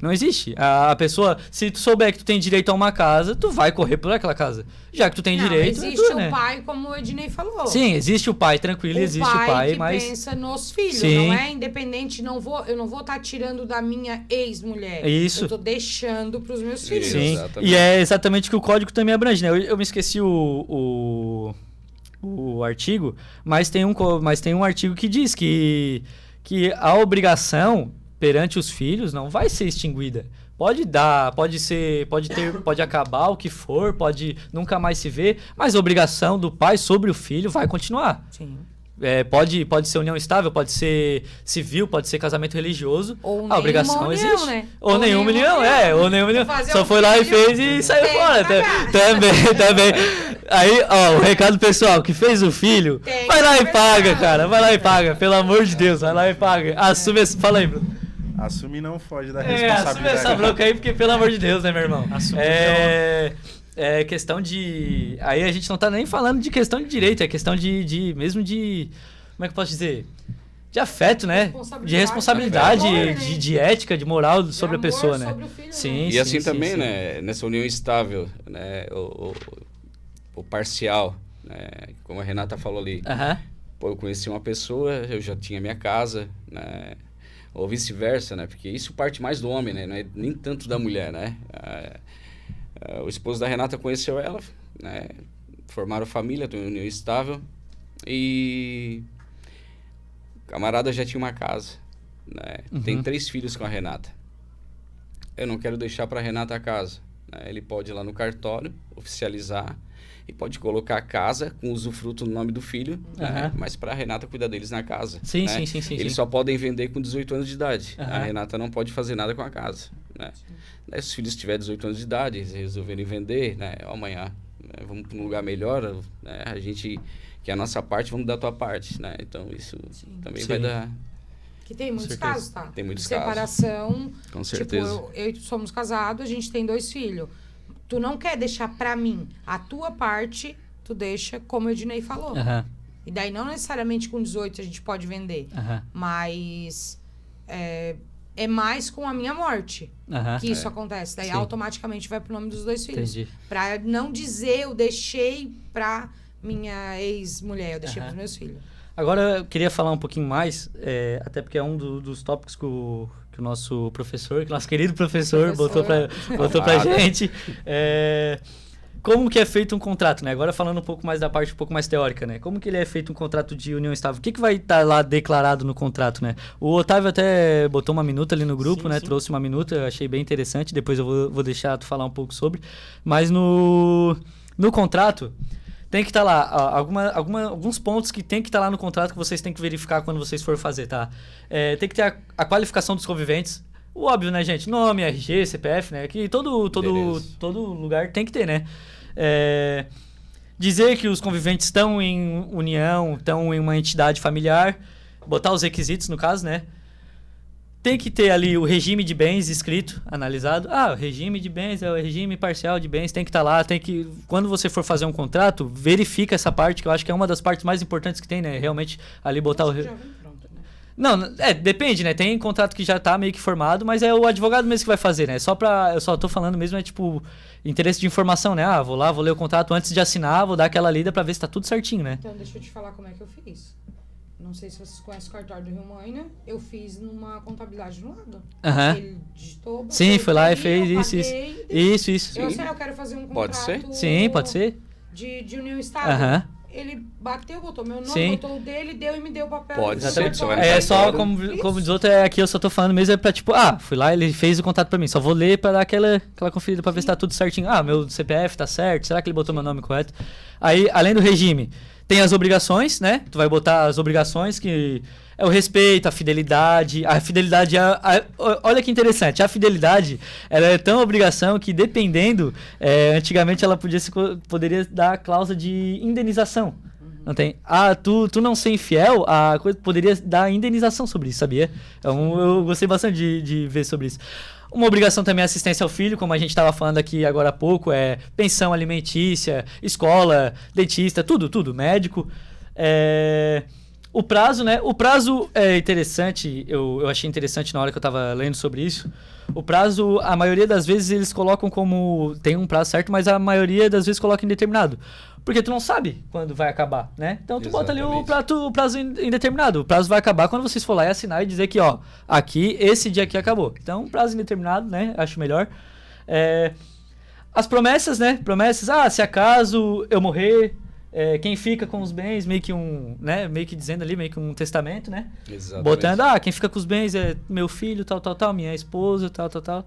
Speaker 2: Não existe. A pessoa, se tu souber que tu tem direito a uma casa, tu vai correr por aquela casa. Já que tu tem direito...
Speaker 1: Existe o pai, como o Ednei falou.
Speaker 2: Sim, existe o pai, tranquilo, existe o pai, mas...
Speaker 1: que pensa nos filhos, não é independente, eu não vou estar tirando da minha ex-mulher.
Speaker 2: Isso.
Speaker 1: Eu tô deixando pros meus filhos.
Speaker 2: Sim, exatamente. E é exatamente o que o código também abrange, né? Eu me esqueci o artigo, mas tem um artigo que diz que a obrigação perante os filhos não vai ser extinguida. Pode acabar o que for, pode nunca mais se ver, mas a obrigação do pai sobre o filho vai continuar.
Speaker 1: Sim.
Speaker 2: Pode ser união estável, pode ser civil, pode ser casamento religioso.
Speaker 1: Ou
Speaker 2: a obrigação
Speaker 1: união,
Speaker 2: existe.
Speaker 1: Né?
Speaker 2: Ou nenhuma união, ou nenhuma união. Só foi lá e fez e saiu fora. Também. Aí, o recado pessoal, que fez o filho, vai lá e paga, cara. Vai lá e paga, pelo amor de Deus, vai lá e paga. Assume esse... Fala aí, Bruno.
Speaker 5: Assume e não foge da responsabilidade.
Speaker 2: Assume essa bronca aí, porque pelo amor de Deus, né, meu irmão?
Speaker 4: Assume
Speaker 2: questão de... Aí a gente não tá nem falando de questão de direito, é questão mesmo de... Como é que eu posso dizer? De afeto, né? De responsabilidade, de ética, de moral sobre a pessoa, né?
Speaker 3: Sim, e assim também, né? Nessa união estável, né? O parcial, né? Como a Renata falou ali. Pô, eu conheci uma pessoa, eu já tinha minha casa, né? Ou vice-versa, né? Porque isso parte mais do homem, né? Não é nem tanto da mulher, né? O esposo da Renata conheceu ela, né? Formaram família, tem uma união estável. E o camarada já tinha uma casa, né? Tem 3 filhos com a Renata. Eu não quero deixar para a Renata a casa, né? Ele pode ir lá no cartório, oficializar, e pode colocar a casa com usufruto no nome do filho, né? Mas para a Renata cuidar deles na casa.
Speaker 2: Sim,
Speaker 3: né?
Speaker 2: sim.
Speaker 3: Eles só podem vender com 18 anos de idade. A Renata não pode fazer nada com a casa, né? Se os filhos tiverem 18 anos de idade, eles resolverem vender, né? Amanhã, né? Vamos para um lugar melhor, né? A gente que é a nossa parte, vamos dar a tua parte, né? Então, isso também vai dar...
Speaker 1: Que tem muitos casos, tá?
Speaker 3: Tem muitos
Speaker 1: separação,
Speaker 3: casos. Com certeza.
Speaker 1: Tipo, eu e tu somos casados, a gente tem 2 filhos. Tu não quer deixar pra mim a tua parte, tu deixa como o Ednei falou. E daí não necessariamente com 18 a gente pode vender. Mas é mais com a minha morte que isso acontece. Daí automaticamente vai pro nome dos 2 filhos.
Speaker 2: Entendi.
Speaker 1: Pra não dizer eu deixei pra minha ex-mulher, eu deixei pros meus filhos.
Speaker 2: Agora, eu queria falar um pouquinho mais, até porque é um dos tópicos que o nosso professor, que o nosso querido professor botou pra gente. Como que é feito um contrato, né? Agora falando um pouco mais da parte um pouco mais teórica, né? Como que ele é feito um contrato de união estável? O que vai estar lá declarado no contrato, né? O Otávio até botou uma minuta ali no grupo, né? Sim. Trouxe uma minuta, eu achei bem interessante. Depois eu vou deixar tu falar um pouco sobre. Mas no contrato... Tem que estar lá, alguns pontos que tem que estar lá no contrato que vocês têm que verificar quando vocês forem fazer, tá? Tem que ter a qualificação dos conviventes. O óbvio, né, gente? Nome, RG, CPF, né? Que todo lugar tem que ter, né? Dizer que os conviventes estão em união, estão em uma entidade familiar. Botar os requisitos, no caso, né? Tem que ter ali o regime de bens escrito, analisado. O regime de bens é o regime parcial de bens, tem que estar lá, quando você for fazer um contrato, verifica essa parte, que eu acho que é uma das partes mais importantes que tem, né? Realmente ali botar
Speaker 1: Já vem pronto, né?
Speaker 2: Não, depende, né? Tem contrato que já tá meio que formado, mas é o advogado mesmo que vai fazer, né? Eu só tô falando mesmo, tipo, interesse de informação, né? Vou lá, vou ler o contrato antes de assinar, vou dar aquela lida pra ver se tá tudo certinho, né?
Speaker 1: Então, deixa eu te falar como é que eu fiz. Não sei se vocês conhecem o cartório do Rio Moina. Eu fiz numa contabilidade no lado. Ele digitou.
Speaker 2: Sim, foi lá e fez isso.
Speaker 1: Eu quero fazer um contrato.
Speaker 3: Pode ser?
Speaker 2: Sim, pode ser.
Speaker 1: De união estável. Ele bateu, botou meu nome, botou o dele, deu e me deu o papel.
Speaker 3: Pode ser.
Speaker 2: Só como diz outro, aqui eu só tô falando mesmo, pra tipo, fui lá, ele fez o contrato pra mim. Só vou ler pra dar aquela conferida pra ver se tá tudo certinho. Meu CPF tá certo, será que ele botou meu nome correto? Aí, além do regime, tem as obrigações, né? Tu vai botar as obrigações, que é o respeito, a fidelidade. A fidelidade olha que interessante. A fidelidade, ela é tão obrigação que, dependendo, antigamente ela poderia dar a cláusula de indenização. Não tem? Tu não ser infiel, a coisa poderia dar indenização sobre isso, sabia? Então, eu gostei bastante de ver sobre isso. Uma obrigação também é assistência ao filho, como a gente estava falando aqui agora há pouco, pensão alimentícia, escola, dentista, tudo, médico. O prazo, né? O prazo é interessante, eu achei interessante na hora que eu estava lendo sobre isso. O prazo, a maioria das vezes eles colocam como... Tem um prazo certo, mas a maioria das vezes coloca indeterminado. Porque tu não sabe quando vai acabar, né? Então tu bota ali o prazo indeterminado. O prazo vai acabar quando vocês for lá e assinar e dizer que, aqui, esse dia aqui acabou. Então, prazo indeterminado, né? Acho melhor. As promessas, né? Promessas, se acaso eu morrer, quem fica com os bens, meio que meio que dizendo ali, meio que um testamento, né?
Speaker 3: Exatamente.
Speaker 2: Botando, quem fica com os bens é meu filho, tal, minha esposa, tal.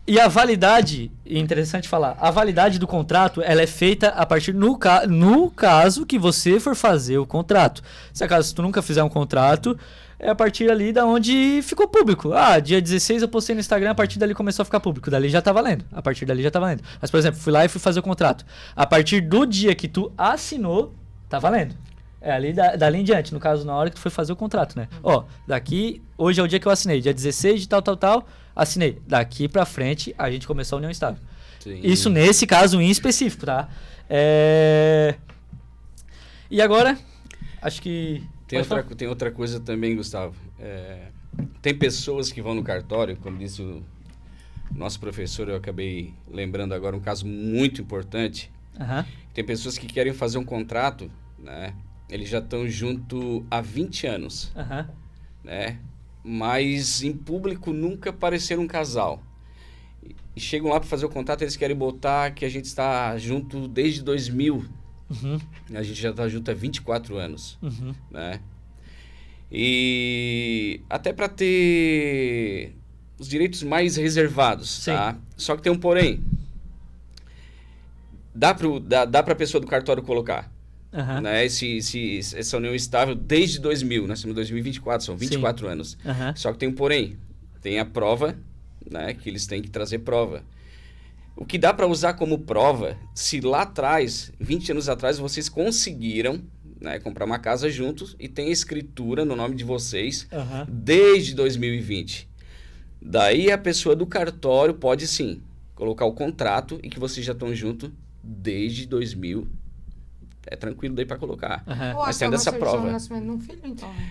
Speaker 2: E a validade, interessante falar, a validade do contrato, ela é feita a partir no caso que você for fazer o contrato. Se acaso tu nunca fizer um contrato, é a partir ali da onde ficou público. Dia 16 eu postei no Instagram, a partir dali começou a ficar público. Dali já tá valendo. A partir dali já tá valendo. Mas, por exemplo, fui lá e fui fazer o contrato. A partir do dia que tu assinou, tá valendo. Ali dali em diante, no caso, na hora que tu foi fazer o contrato, né? Daqui, hoje é o dia que eu assinei, dia 16 de tal, assinei. Daqui pra frente, a gente começou a união estável. Sim. Isso nesse caso em específico, tá? E agora, acho que...
Speaker 3: Tem outra coisa também, Gustavo. Tem pessoas que vão no cartório, como disse o nosso professor, eu acabei lembrando agora um caso muito importante. Tem pessoas que querem fazer um contrato, né? Eles já estão junto há 20 anos, né? Mas em público nunca pareceram um casal. E chegam lá para fazer o contrato, eles querem botar que a gente está junto desde 2000. A gente já está junto há 24 anos, né? E até para ter os direitos mais reservados, tá? Só que tem um porém. Dá para a pessoa do cartório colocar. Né? Essa união estável desde 2000, nós estamos em 2024, são 24 anos. Só que tem um porém, tem a prova, né? Que eles têm que trazer prova. O que dá para usar como prova, se lá atrás, 20 anos atrás, vocês conseguiram, né, comprar uma casa juntos e tem a escritura no nome de vocês desde 2020. Daí a pessoa do cartório pode sim colocar o contrato e que vocês já estão juntos desde 2000. É tranquilo daí para colocar. Mas tendo essa prova.
Speaker 1: Nascimento de um filho, então, né?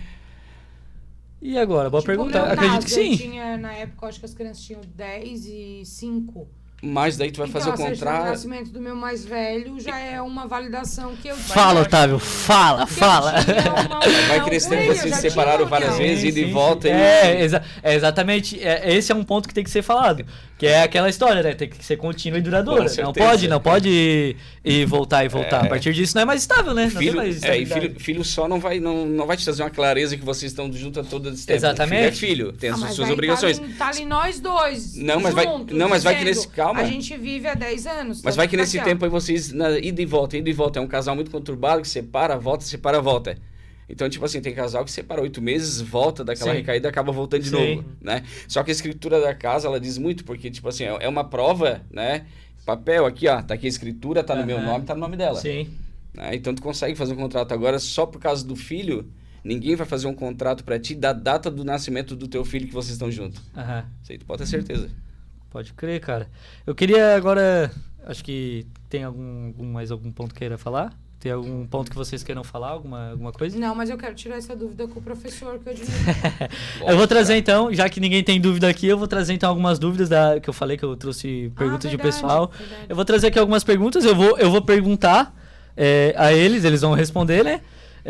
Speaker 2: E agora? Boa pergunta. Acredito que sim.
Speaker 1: Na época, eu acho que as crianças tinham 10 e 5.
Speaker 3: Mas daí tu vai fazer o contrato.
Speaker 1: O nascimento do meu mais velho já é uma validação que eu...
Speaker 2: Fala, Otávio, fala.
Speaker 3: Vai querer ter que vocês se separaram várias vezes, ida e volta.
Speaker 2: Exatamente. Esse é um ponto que tem que ser falado. Que é aquela história, né? Tem que ser contínua e duradoura. Não pode ir voltar. A partir disso não é mais estável, né?
Speaker 3: Filho só não vai te trazer uma clareza que vocês estão juntos a todo esse tempo.
Speaker 2: Exatamente.
Speaker 3: Filho tem as suas obrigações.
Speaker 1: Tá ali nós dois.
Speaker 3: Mas vai que nesse... Calma.
Speaker 1: A gente vive há 10 anos.
Speaker 3: Mas vai que nesse tempo aí vocês, ida e volta. É um casal muito conturbado que separa, volta. Então, tipo assim, tem casal que separa 8 meses, volta daquela recaída e acaba voltando de novo, né? Só que a escritura da casa, ela diz muito, porque, tipo assim, é uma prova, né? Papel aqui, ó, tá aqui a escritura, tá no meu nome, tá no nome dela.
Speaker 2: Sim.
Speaker 3: Né? Então, tu consegue fazer um contrato agora só por causa do filho. Ninguém vai fazer um contrato pra ti da data do nascimento do teu filho que vocês estão juntos. Isso aí tu pode ter certeza.
Speaker 2: Pode crer, cara. Eu queria agora... Acho que tem mais algum ponto que queira falar? Tem algum ponto que vocês queiram falar? Alguma coisa?
Speaker 1: Não, mas eu quero tirar essa dúvida com o professor, que eu digo.
Speaker 2: Eu vou trazer então, já que ninguém tem dúvida aqui, eu vou trazer então algumas dúvidas que eu falei que eu trouxe perguntas de pessoal. Verdade. Eu vou trazer aqui algumas perguntas, eu vou perguntar a eles vão responder, né?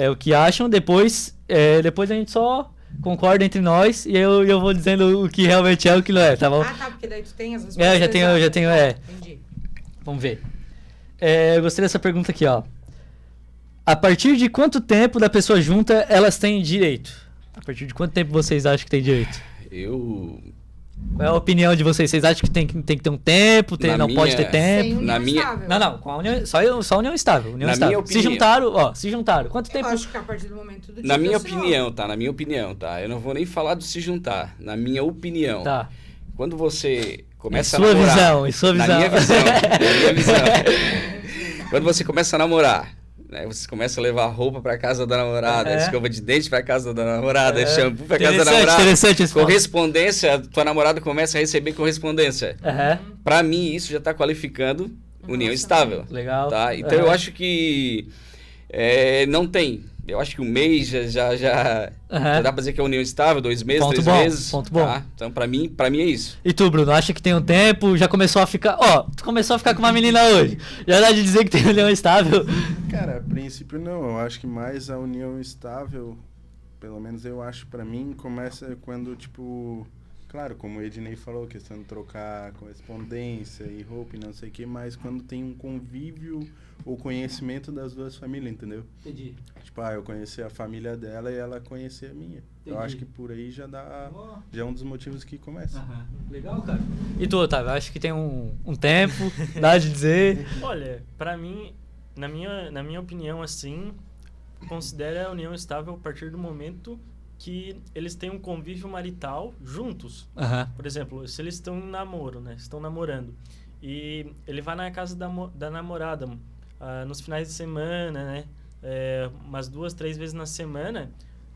Speaker 2: O que acham, depois a gente só... concorda entre nós e eu vou dizendo o que realmente é o que não é, tá bom?
Speaker 1: Tá, porque daí tu tem as respostas.
Speaker 2: Eu já tenho,
Speaker 1: Entendi.
Speaker 2: Vamos ver. Eu gostei dessa pergunta aqui, ó. A partir de quanto tempo da pessoa junta elas têm direito? A partir de quanto tempo vocês acham que tem direito? Qual é a opinião de vocês? Vocês acham que tem que ter um tempo? Pode ter tempo? Não, com a união, só união estável. Minha opinião, se juntaram. Quanto tempo?
Speaker 1: Eu acho que a partir do momento do
Speaker 3: Na minha opinião, tá? Eu não vou nem falar do se juntar. Na minha opinião.
Speaker 2: Tá.
Speaker 3: Quando você começa a namorar...
Speaker 2: Em sua visão.
Speaker 3: Na minha visão. Quando você começa a namorar, né, você começa a levar roupa pra casa da namorada, escova de dente pra casa da namorada, shampoo pra casa da namorada.
Speaker 2: Interessante isso.
Speaker 3: Correspondência, tua namorada começa a receber correspondência. Pra mim, isso já tá qualificando união estável.
Speaker 2: Legal.
Speaker 3: Tá? Então, eu acho que não tem. Eu acho que um mês já dá pra dizer que é união estável, 2 meses, 3 meses.
Speaker 2: Ponto bom.
Speaker 3: Tá? Então, pra mim é isso.
Speaker 2: E tu, Bruno, acha que tem um tempo? Já começou a ficar... tu começou a ficar com uma menina hoje. Já dá de dizer que tem união estável?
Speaker 5: Cara, a princípio não. Eu acho que mais a união estável, pelo menos eu acho pra mim, começa quando, tipo... Claro, como o Ednei falou, questão de trocar correspondência e roupa e não sei o que, mas quando tem um convívio ou conhecimento das duas famílias, entendeu?
Speaker 2: Entendi.
Speaker 5: Tipo, eu conheci a família dela e ela conhecer a minha. Entendi. Eu acho que por aí já é um dos motivos que começa.
Speaker 2: Legal, cara. E tu, Otávio, acho que tem um tempo, dá de dizer?
Speaker 4: Olha, pra mim, na minha opinião, assim, considera a união estável a partir do momento que eles têm um convívio marital juntos. Por exemplo, se eles estão em namoro, né? Estão namorando. E ele vai na casa da namorada nos finais de semana, né? Umas 2, 3 vezes na semana.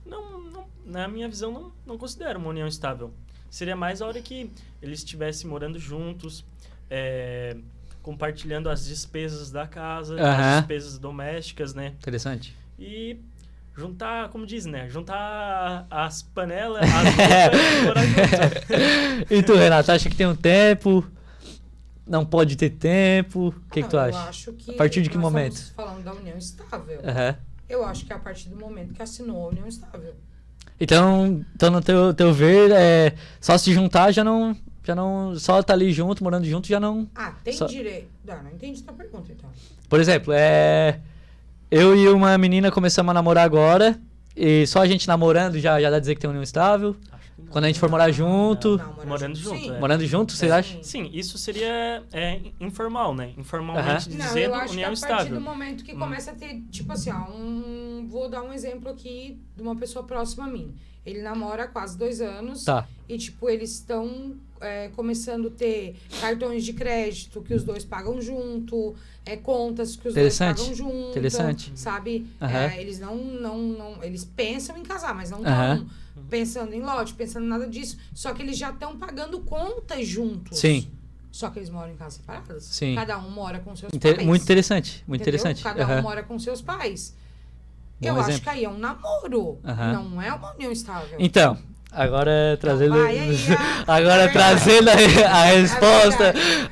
Speaker 4: Não, na minha visão, não considero uma união estável. Seria mais a hora que eles estivessem morando juntos, compartilhando as despesas da casa, as despesas domésticas, né?
Speaker 2: Interessante.
Speaker 4: E... juntar, como diz, né? Juntar as panelas, as roupas e morar junto.
Speaker 2: E tu, Renata, acha que tem um tempo? Não pode ter tempo? O que tu acha?
Speaker 1: Eu acho que...
Speaker 2: A partir de que momento?
Speaker 1: Estamos falando da união estável. Eu acho que é a partir do momento que assinou a união estável.
Speaker 2: Então no teu ver, só se juntar já não... Só tá ali junto, morando junto, já não...
Speaker 1: Tem direito... Não entendi tua pergunta, então.
Speaker 2: Por exemplo, eu e uma menina começamos a namorar agora, e só a gente namorando já dá dizer que tem união estável. Quando a gente for morar junto...
Speaker 4: Morando junto.
Speaker 1: Sim.
Speaker 2: Morando junto, vocês acham?
Speaker 4: Sim, isso seria informal, né? Informalmente dizendo
Speaker 1: eu acho
Speaker 4: união
Speaker 1: que a partir
Speaker 4: estável.
Speaker 1: do momento que começa a ter, tipo assim, vou dar um exemplo aqui de uma pessoa próxima a mim. Ele namora há quase 2 anos.
Speaker 2: Tá.
Speaker 1: E, tipo, eles estão começando a ter cartões de crédito que os dois pagam junto, contas que os dois pagam junto.
Speaker 2: Interessante.
Speaker 1: Sabe? Eles não eles pensam em casar, mas não estão pensando em lote, pensando em nada disso. Só que eles já estão pagando contas juntos.
Speaker 2: Sim.
Speaker 1: Só que eles moram em casas separadas.
Speaker 2: Sim.
Speaker 1: Cada um mora com seus pais.
Speaker 2: Muito interessante.
Speaker 1: Cada um mora com seus pais.
Speaker 2: Bom
Speaker 1: eu
Speaker 2: exemplo.
Speaker 1: acho que aí é um namoro. Não é uma união estável.
Speaker 2: Então, agora trazendo.
Speaker 1: Agora
Speaker 2: trazendo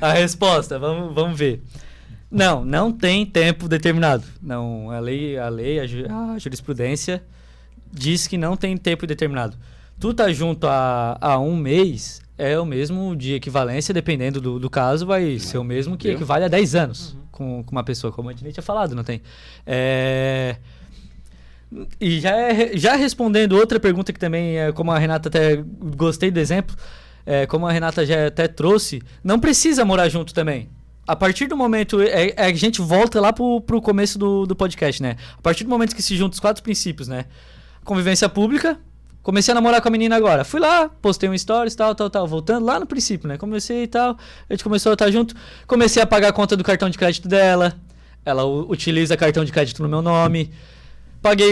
Speaker 2: a resposta. Vamos ver. Não tem tempo determinado. Não, a jurisprudência diz que não tem tempo determinado. Tu tá junto há um mês, é o mesmo de equivalência, dependendo do caso, vai ser o mesmo que equivale a 10 anos com uma pessoa, como a gente tinha falado, não tem? E já respondendo outra pergunta que também, como a Renata até gostei do exemplo, como a Renata já até trouxe, não precisa morar junto também. A partir do momento, a gente volta lá pro começo do podcast, né? A partir do momento que se juntam os 4 princípios, né? Convivência pública, comecei a namorar com a menina agora. Fui lá, postei um stories, tal. Voltando lá no princípio, né? Comecei e tal, a gente começou a estar junto. Comecei a pagar a conta do cartão de crédito dela. Ela utiliza cartão de crédito no meu nome.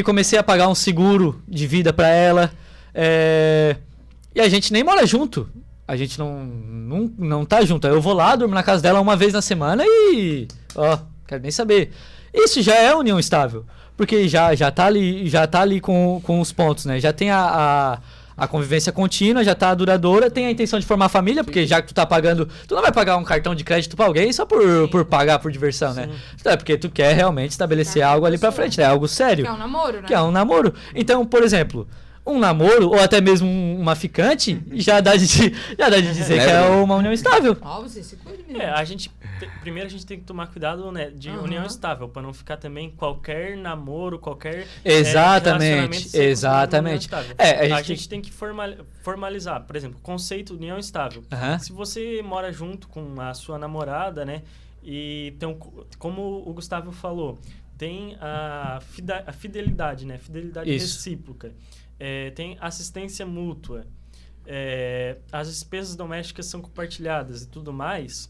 Speaker 2: Comecei a pagar um seguro de vida pra ela. E a gente nem mora junto. A gente não tá junto. Eu vou lá, durmo na casa dela uma vez na semana e... quero nem saber. Isso já é união estável. Porque já tá ali com os pontos, né? Já tem a convivência contínua, já tá duradoura, tem a intenção de formar família, porque já que tu tá pagando... Tu não vai pagar um cartão de crédito pra alguém só por pagar por diversão, né? É porque tu quer realmente estabelecer algo ali pra frente, né? Algo sério.
Speaker 1: Que é um namoro, né?
Speaker 2: Que é um namoro. Então, por exemplo... Um namoro, ou até mesmo uma ficante, já dá de dizer que é uma união estável.
Speaker 1: Você se cuida,
Speaker 4: primeiro a gente tem que tomar cuidado, né, de união estável, para não ficar também qualquer namoro, qualquer
Speaker 2: exatamente.
Speaker 4: A gente tem que formalizar, por exemplo, o conceito de união estável. Se você mora junto com a sua namorada, né, e então, como o Gustavo falou, tem a fidelidade, né, fidelidade recíproca. Tem assistência mútua, as despesas domésticas são compartilhadas e tudo mais,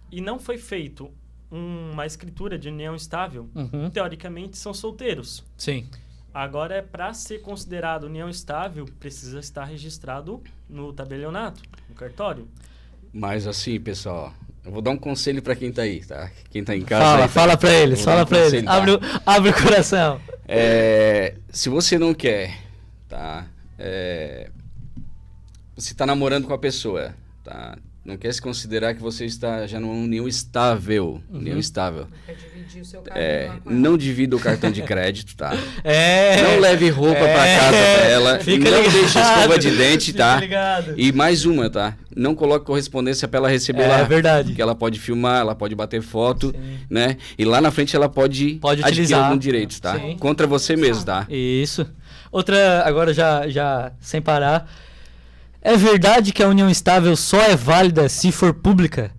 Speaker 4: e não foi feito uma escritura de união estável, teoricamente são solteiros.
Speaker 2: Sim.
Speaker 4: Agora, para ser considerado união estável, precisa estar registrado no tabelionato, no cartório.
Speaker 3: Mas assim, pessoal... Eu vou dar um conselho pra quem tá aí, tá? Quem tá em casa...
Speaker 2: Fala pra eles. Abre o coração.
Speaker 3: Se você não quer, tá? Você tá namorando com a pessoa, tá? Não quer se considerar que você está já numa união estável. União estável.
Speaker 1: Quer dividir o seu cartão
Speaker 3: não divida o cartão de crédito, tá? Não leve roupa pra casa pra ela. Não deixe escova de dente, tá?
Speaker 2: Ligado.
Speaker 3: E mais uma, tá? Não coloque correspondência pra ela receber lá.
Speaker 2: É verdade.
Speaker 3: Porque ela pode filmar, ela pode bater foto, né? E lá na frente ela pode adquirir
Speaker 2: utilizar
Speaker 3: algum direito, tá?
Speaker 2: Sim.
Speaker 3: Contra você mesmo, tá?
Speaker 2: Isso. Outra, agora já sem parar... É verdade que a união estável só é válida se for pública?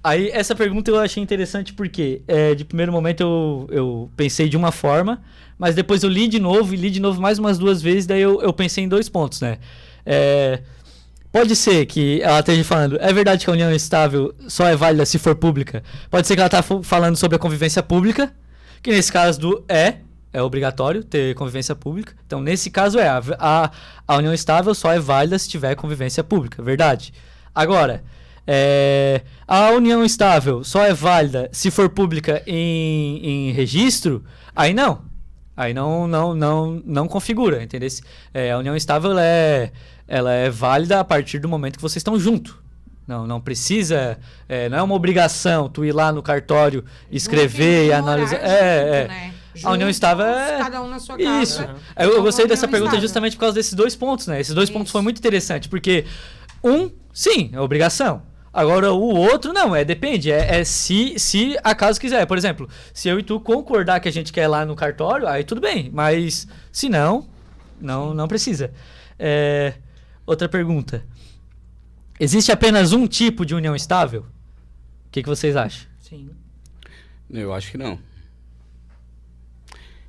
Speaker 2: Aí, essa pergunta eu achei interessante porque, de primeiro momento, eu pensei de uma forma, mas depois eu li de novo mais umas 2 vezes, daí eu pensei em 2 pontos, né? Pode ser que ela esteja falando, é verdade que a união estável só é válida se for pública? Pode ser que ela está falando sobre a convivência pública, que nesse caso é obrigatório ter convivência pública. Então, nesse caso, a união estável só é válida se tiver convivência pública, verdade. Agora, a união estável só é válida se for pública em registro, aí não. Aí não configura, entendeu? A união estável ela é válida a partir do momento que vocês estão juntos. Não precisa, não é uma obrigação tu ir lá no cartório, escrever e analisar.
Speaker 1: Né?
Speaker 2: A união estável
Speaker 1: cada um na sua casa.
Speaker 2: Isso. Eu gostei dessa pergunta justamente por causa desses 2 pontos, né? Esses 2 pontos foram muito interessantes, porque sim, é obrigação. Agora, o outro, não, depende. Se acaso quiser. Por exemplo, se eu e tu concordar que a gente quer ir lá no cartório, aí tudo bem. Mas, se não precisa. Outra pergunta. Existe apenas um tipo de união estável? O que vocês acham?
Speaker 1: Sim.
Speaker 3: Eu acho que não.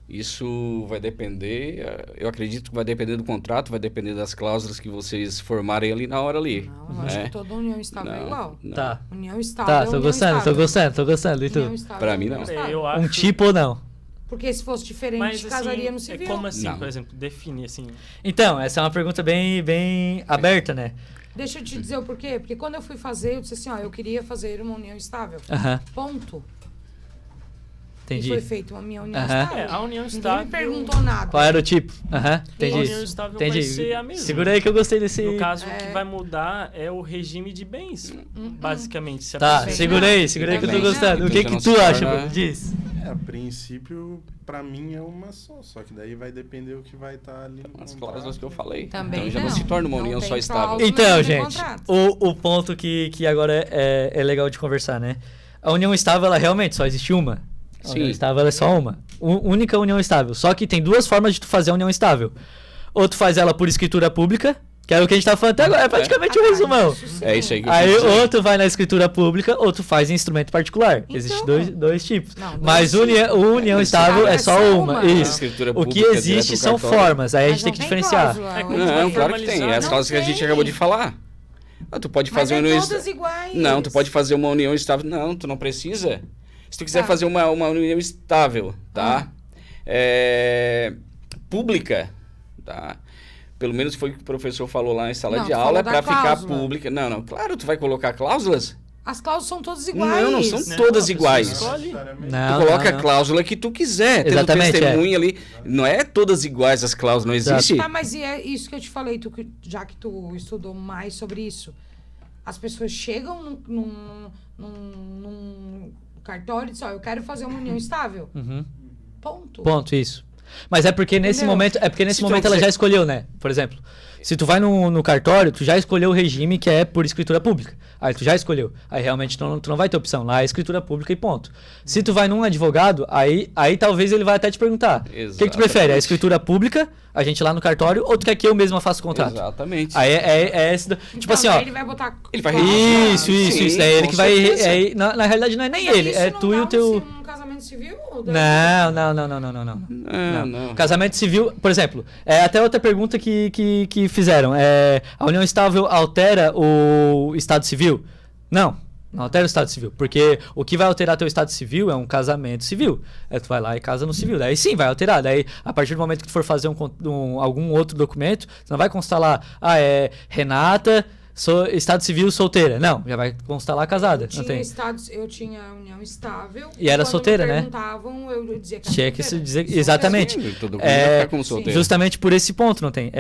Speaker 3: Isso vai depender, eu acredito que vai depender do contrato, vai depender das cláusulas que vocês formarem ali na hora ali.
Speaker 1: Não, eu acho que toda união estável é igual.
Speaker 3: Não.
Speaker 2: Tá.
Speaker 1: União estável
Speaker 2: Tá,
Speaker 1: é
Speaker 2: tô
Speaker 1: união
Speaker 2: gostando,
Speaker 1: estável.
Speaker 2: tô gostando. E tu?
Speaker 1: União estável
Speaker 3: Pra
Speaker 1: é
Speaker 3: mim,
Speaker 1: união
Speaker 3: não.
Speaker 1: estável.
Speaker 4: Eu acho...
Speaker 2: Um tipo ou não?
Speaker 1: Porque se fosse diferente,
Speaker 4: Mas, assim,
Speaker 1: casaria no civil.
Speaker 4: como assim,
Speaker 3: Não.
Speaker 4: por exemplo? Define, assim...
Speaker 2: Então, essa é uma pergunta bem aberta, né?
Speaker 1: Deixa eu te dizer o porquê. Porque quando eu fui fazer, eu disse assim, ó, eu queria fazer uma união estável.
Speaker 2: Aham,
Speaker 1: Ponto.
Speaker 2: entendi.
Speaker 1: E foi feita uma minha união
Speaker 2: Aham.
Speaker 1: estável.
Speaker 4: a união
Speaker 1: Ninguém
Speaker 4: estável...
Speaker 1: me perguntou nada.
Speaker 2: Qual era o tipo? Aham,
Speaker 4: A
Speaker 2: entendi.
Speaker 4: união estável vai ser a mesma.
Speaker 2: Segura aí que eu gostei desse...
Speaker 4: No caso, o que vai mudar é o regime de bens, basicamente. Se a
Speaker 2: Tá,
Speaker 4: pessoa-
Speaker 2: segura aí que eu tô
Speaker 1: Também
Speaker 2: gostando.
Speaker 1: não.
Speaker 2: O que
Speaker 3: Então
Speaker 2: que
Speaker 3: já não
Speaker 2: tu
Speaker 3: se
Speaker 2: acha,
Speaker 3: torna-
Speaker 2: mano? Diz.
Speaker 5: A princípio, pra mim é uma só que daí vai depender o que vai estar ali no
Speaker 3: As
Speaker 5: contrato.
Speaker 3: cláusulas que eu falei.
Speaker 1: Também
Speaker 3: então já não
Speaker 1: não.
Speaker 3: se torna uma
Speaker 1: Não
Speaker 3: união
Speaker 1: tem
Speaker 3: só estável.
Speaker 1: cláusula.
Speaker 2: Então,
Speaker 1: não tem
Speaker 2: gente,
Speaker 1: contrato.
Speaker 2: o ponto que agora é legal de conversar, né? A união estável, ela realmente só existe uma. A união
Speaker 3: Sim.
Speaker 2: estável ela é só uma. Única união estável. Só que tem duas formas de tu fazer a união estável. Ou tu faz ela por escritura pública, que é o que a gente tá falando até agora. É praticamente um resumão.
Speaker 3: É isso aí que eu
Speaker 2: Aí,
Speaker 3: quis dizer.
Speaker 2: ou tu vai na escritura pública, ou tu faz em instrumento particular.
Speaker 1: Então.
Speaker 2: Existem dois tipos.
Speaker 1: Não,
Speaker 2: Mas
Speaker 1: dois
Speaker 2: união estável é só uma.
Speaker 1: uma.
Speaker 2: Isso.
Speaker 3: Escritura
Speaker 2: O que
Speaker 3: pública,
Speaker 2: existe
Speaker 3: direto no
Speaker 2: são
Speaker 3: cartório.
Speaker 2: formas. Aí a
Speaker 1: Mas
Speaker 2: gente tem
Speaker 1: não
Speaker 2: que diferenciar.
Speaker 1: cláusula,
Speaker 4: É,
Speaker 1: hoje
Speaker 3: Não,
Speaker 1: vai
Speaker 3: claro que
Speaker 4: formalizar.
Speaker 3: tem. É as
Speaker 1: Não
Speaker 3: cláusulas que a gente
Speaker 1: tem.
Speaker 3: acabou de falar. Ah, tu pode
Speaker 1: Mas
Speaker 3: fazer
Speaker 1: é
Speaker 3: uma união
Speaker 1: todas
Speaker 3: estável.
Speaker 1: iguais.
Speaker 3: Não, tu pode fazer uma união estável. Não, tu não precisa. Se tu quiser
Speaker 1: Tá.
Speaker 3: fazer uma união estável, tá? Pública, tá? Pelo menos foi o que o professor falou lá em sala
Speaker 1: Não,
Speaker 3: de
Speaker 1: tu
Speaker 3: aula, é
Speaker 1: falou da
Speaker 3: para ficar
Speaker 1: cláusula.
Speaker 3: pública. Não, claro, tu vai colocar cláusulas?
Speaker 1: As cláusulas são todas iguais.
Speaker 3: Não são
Speaker 4: Não,
Speaker 3: todas
Speaker 4: a pessoa
Speaker 3: iguais.
Speaker 4: escolhe.
Speaker 2: Não,
Speaker 3: Tu coloca
Speaker 2: não.
Speaker 3: a cláusula que tu quiser, tendo
Speaker 2: Exatamente,
Speaker 3: testemunha ali. Não é todas iguais as cláusulas, não
Speaker 2: Exato.
Speaker 3: existe?
Speaker 1: Tá, mas e é isso que eu te falei, já que tu estudou mais sobre isso. As pessoas chegam num cartório e dizem, ó, eu quero fazer uma união estável.
Speaker 2: Uhum.
Speaker 1: Ponto.
Speaker 2: Ponto, isso. Mas é porque nesse
Speaker 1: Entendeu?
Speaker 2: momento,
Speaker 3: Se tu
Speaker 2: ela
Speaker 3: quiser-
Speaker 2: já escolheu, né? Por exemplo, se tu vai no cartório, tu já escolheu o regime que é por escritura pública. Aí tu já escolheu. Aí realmente tu não vai ter opção. Lá é escritura pública e ponto. Se tu vai num advogado, aí talvez ele vai até te perguntar. O que tu
Speaker 3: Exatamente.
Speaker 2: prefere? A escritura pública, a gente lá no cartório, ou tu quer que eu mesma faça o contrato?
Speaker 3: Exatamente.
Speaker 2: Aí é esse... Tipo
Speaker 1: Então,
Speaker 2: assim, ó...
Speaker 1: daí ele vai botar...
Speaker 3: Ele vai
Speaker 2: Isso.
Speaker 3: Sim,
Speaker 2: Daí ele
Speaker 3: com
Speaker 2: que vai...
Speaker 3: certeza.
Speaker 2: Na realidade não é nem
Speaker 1: Mas
Speaker 2: ele,
Speaker 1: isso
Speaker 2: é
Speaker 1: não
Speaker 2: tu e
Speaker 1: dá
Speaker 2: o teu...
Speaker 1: Um casamento civil? Ou dá-
Speaker 3: Não.
Speaker 2: Casamento civil, por exemplo, até outra pergunta que fizeram. A união estável altera o estado civil? Não altera o estado civil. Porque o que vai alterar teu estado civil é um casamento civil. Tu vai lá e casa no civil. Daí sim, vai alterar. Daí, a partir do momento que tu for fazer algum outro documento, você não vai constar lá, Renata, estado civil solteira. Não, já vai constar lá casada. Não tem.
Speaker 1: Eu tinha união estável.
Speaker 2: E era
Speaker 1: quando
Speaker 2: solteira,
Speaker 1: me
Speaker 2: né?
Speaker 1: perguntavam, eu dizia que era
Speaker 2: Tinha que
Speaker 1: solteira.
Speaker 2: se dizer...
Speaker 1: Solteira.
Speaker 2: Exatamente.
Speaker 3: Sim, todo mundo vai ficar como solteiro.
Speaker 2: Justamente por esse ponto, não tem.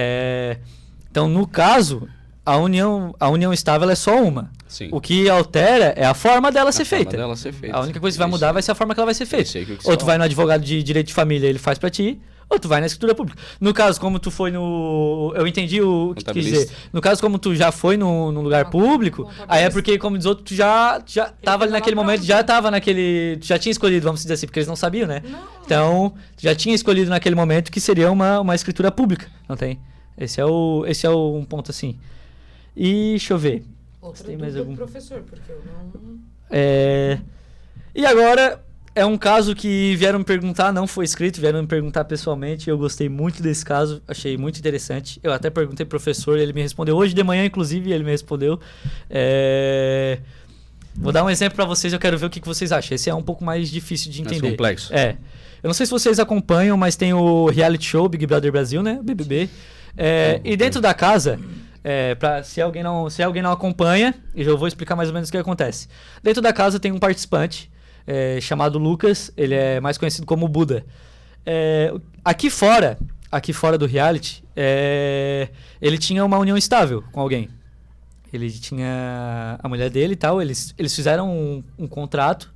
Speaker 2: Então, no caso, a união estável é só uma.
Speaker 3: Sim.
Speaker 2: O que altera é a forma dela ser
Speaker 3: forma
Speaker 2: feita.
Speaker 3: dela ser feita.
Speaker 2: A única coisa que vai
Speaker 3: Isso
Speaker 2: mudar
Speaker 3: aí.
Speaker 2: vai ser a forma que ela vai ser feita.
Speaker 3: Isso aí que eu quis
Speaker 2: Ou tu
Speaker 3: falar.
Speaker 2: vai no advogado de direito de família, ele faz pra ti, ou tu vai na escritura pública. No caso, como tu foi no... Eu entendi o que tu quis dizer.
Speaker 3: Contabilista.
Speaker 2: No caso, como tu já foi num lugar público, aí é porque, como diz outro, tu já tava ali naquele momento, já tava naquele... Tu já tinha escolhido, vamos dizer assim, porque eles não sabiam, né?
Speaker 1: Não.
Speaker 2: Então, tu já tinha escolhido naquele momento que seria uma escritura pública. Não tem? Esse é um ponto assim. E deixa eu ver.
Speaker 1: Outra
Speaker 2: Tem mais
Speaker 1: dúvida
Speaker 2: algum?
Speaker 1: do professor, porque eu não...
Speaker 2: E agora é um caso que vieram me perguntar, não foi escrito, vieram me perguntar pessoalmente. Eu gostei muito desse caso, achei muito interessante. Eu até perguntei pro professor, ele me respondeu hoje de manhã, inclusive, ele me respondeu. Vou dar um exemplo para vocês, eu quero ver o que vocês acham. Esse é um pouco mais difícil de
Speaker 3: Mais
Speaker 2: entender.
Speaker 3: complexo.
Speaker 2: Eu não sei se vocês acompanham, mas tem o reality show Big Brother Brasil, né? BBB. E dentro da casa, se alguém não acompanha, eu vou explicar mais ou menos o que acontece. Dentro da casa tem um participante chamado Lucas, ele é mais conhecido como Buda. Aqui fora do reality, ele tinha uma união estável com alguém. Ele tinha a mulher dele e tal, eles fizeram um contrato,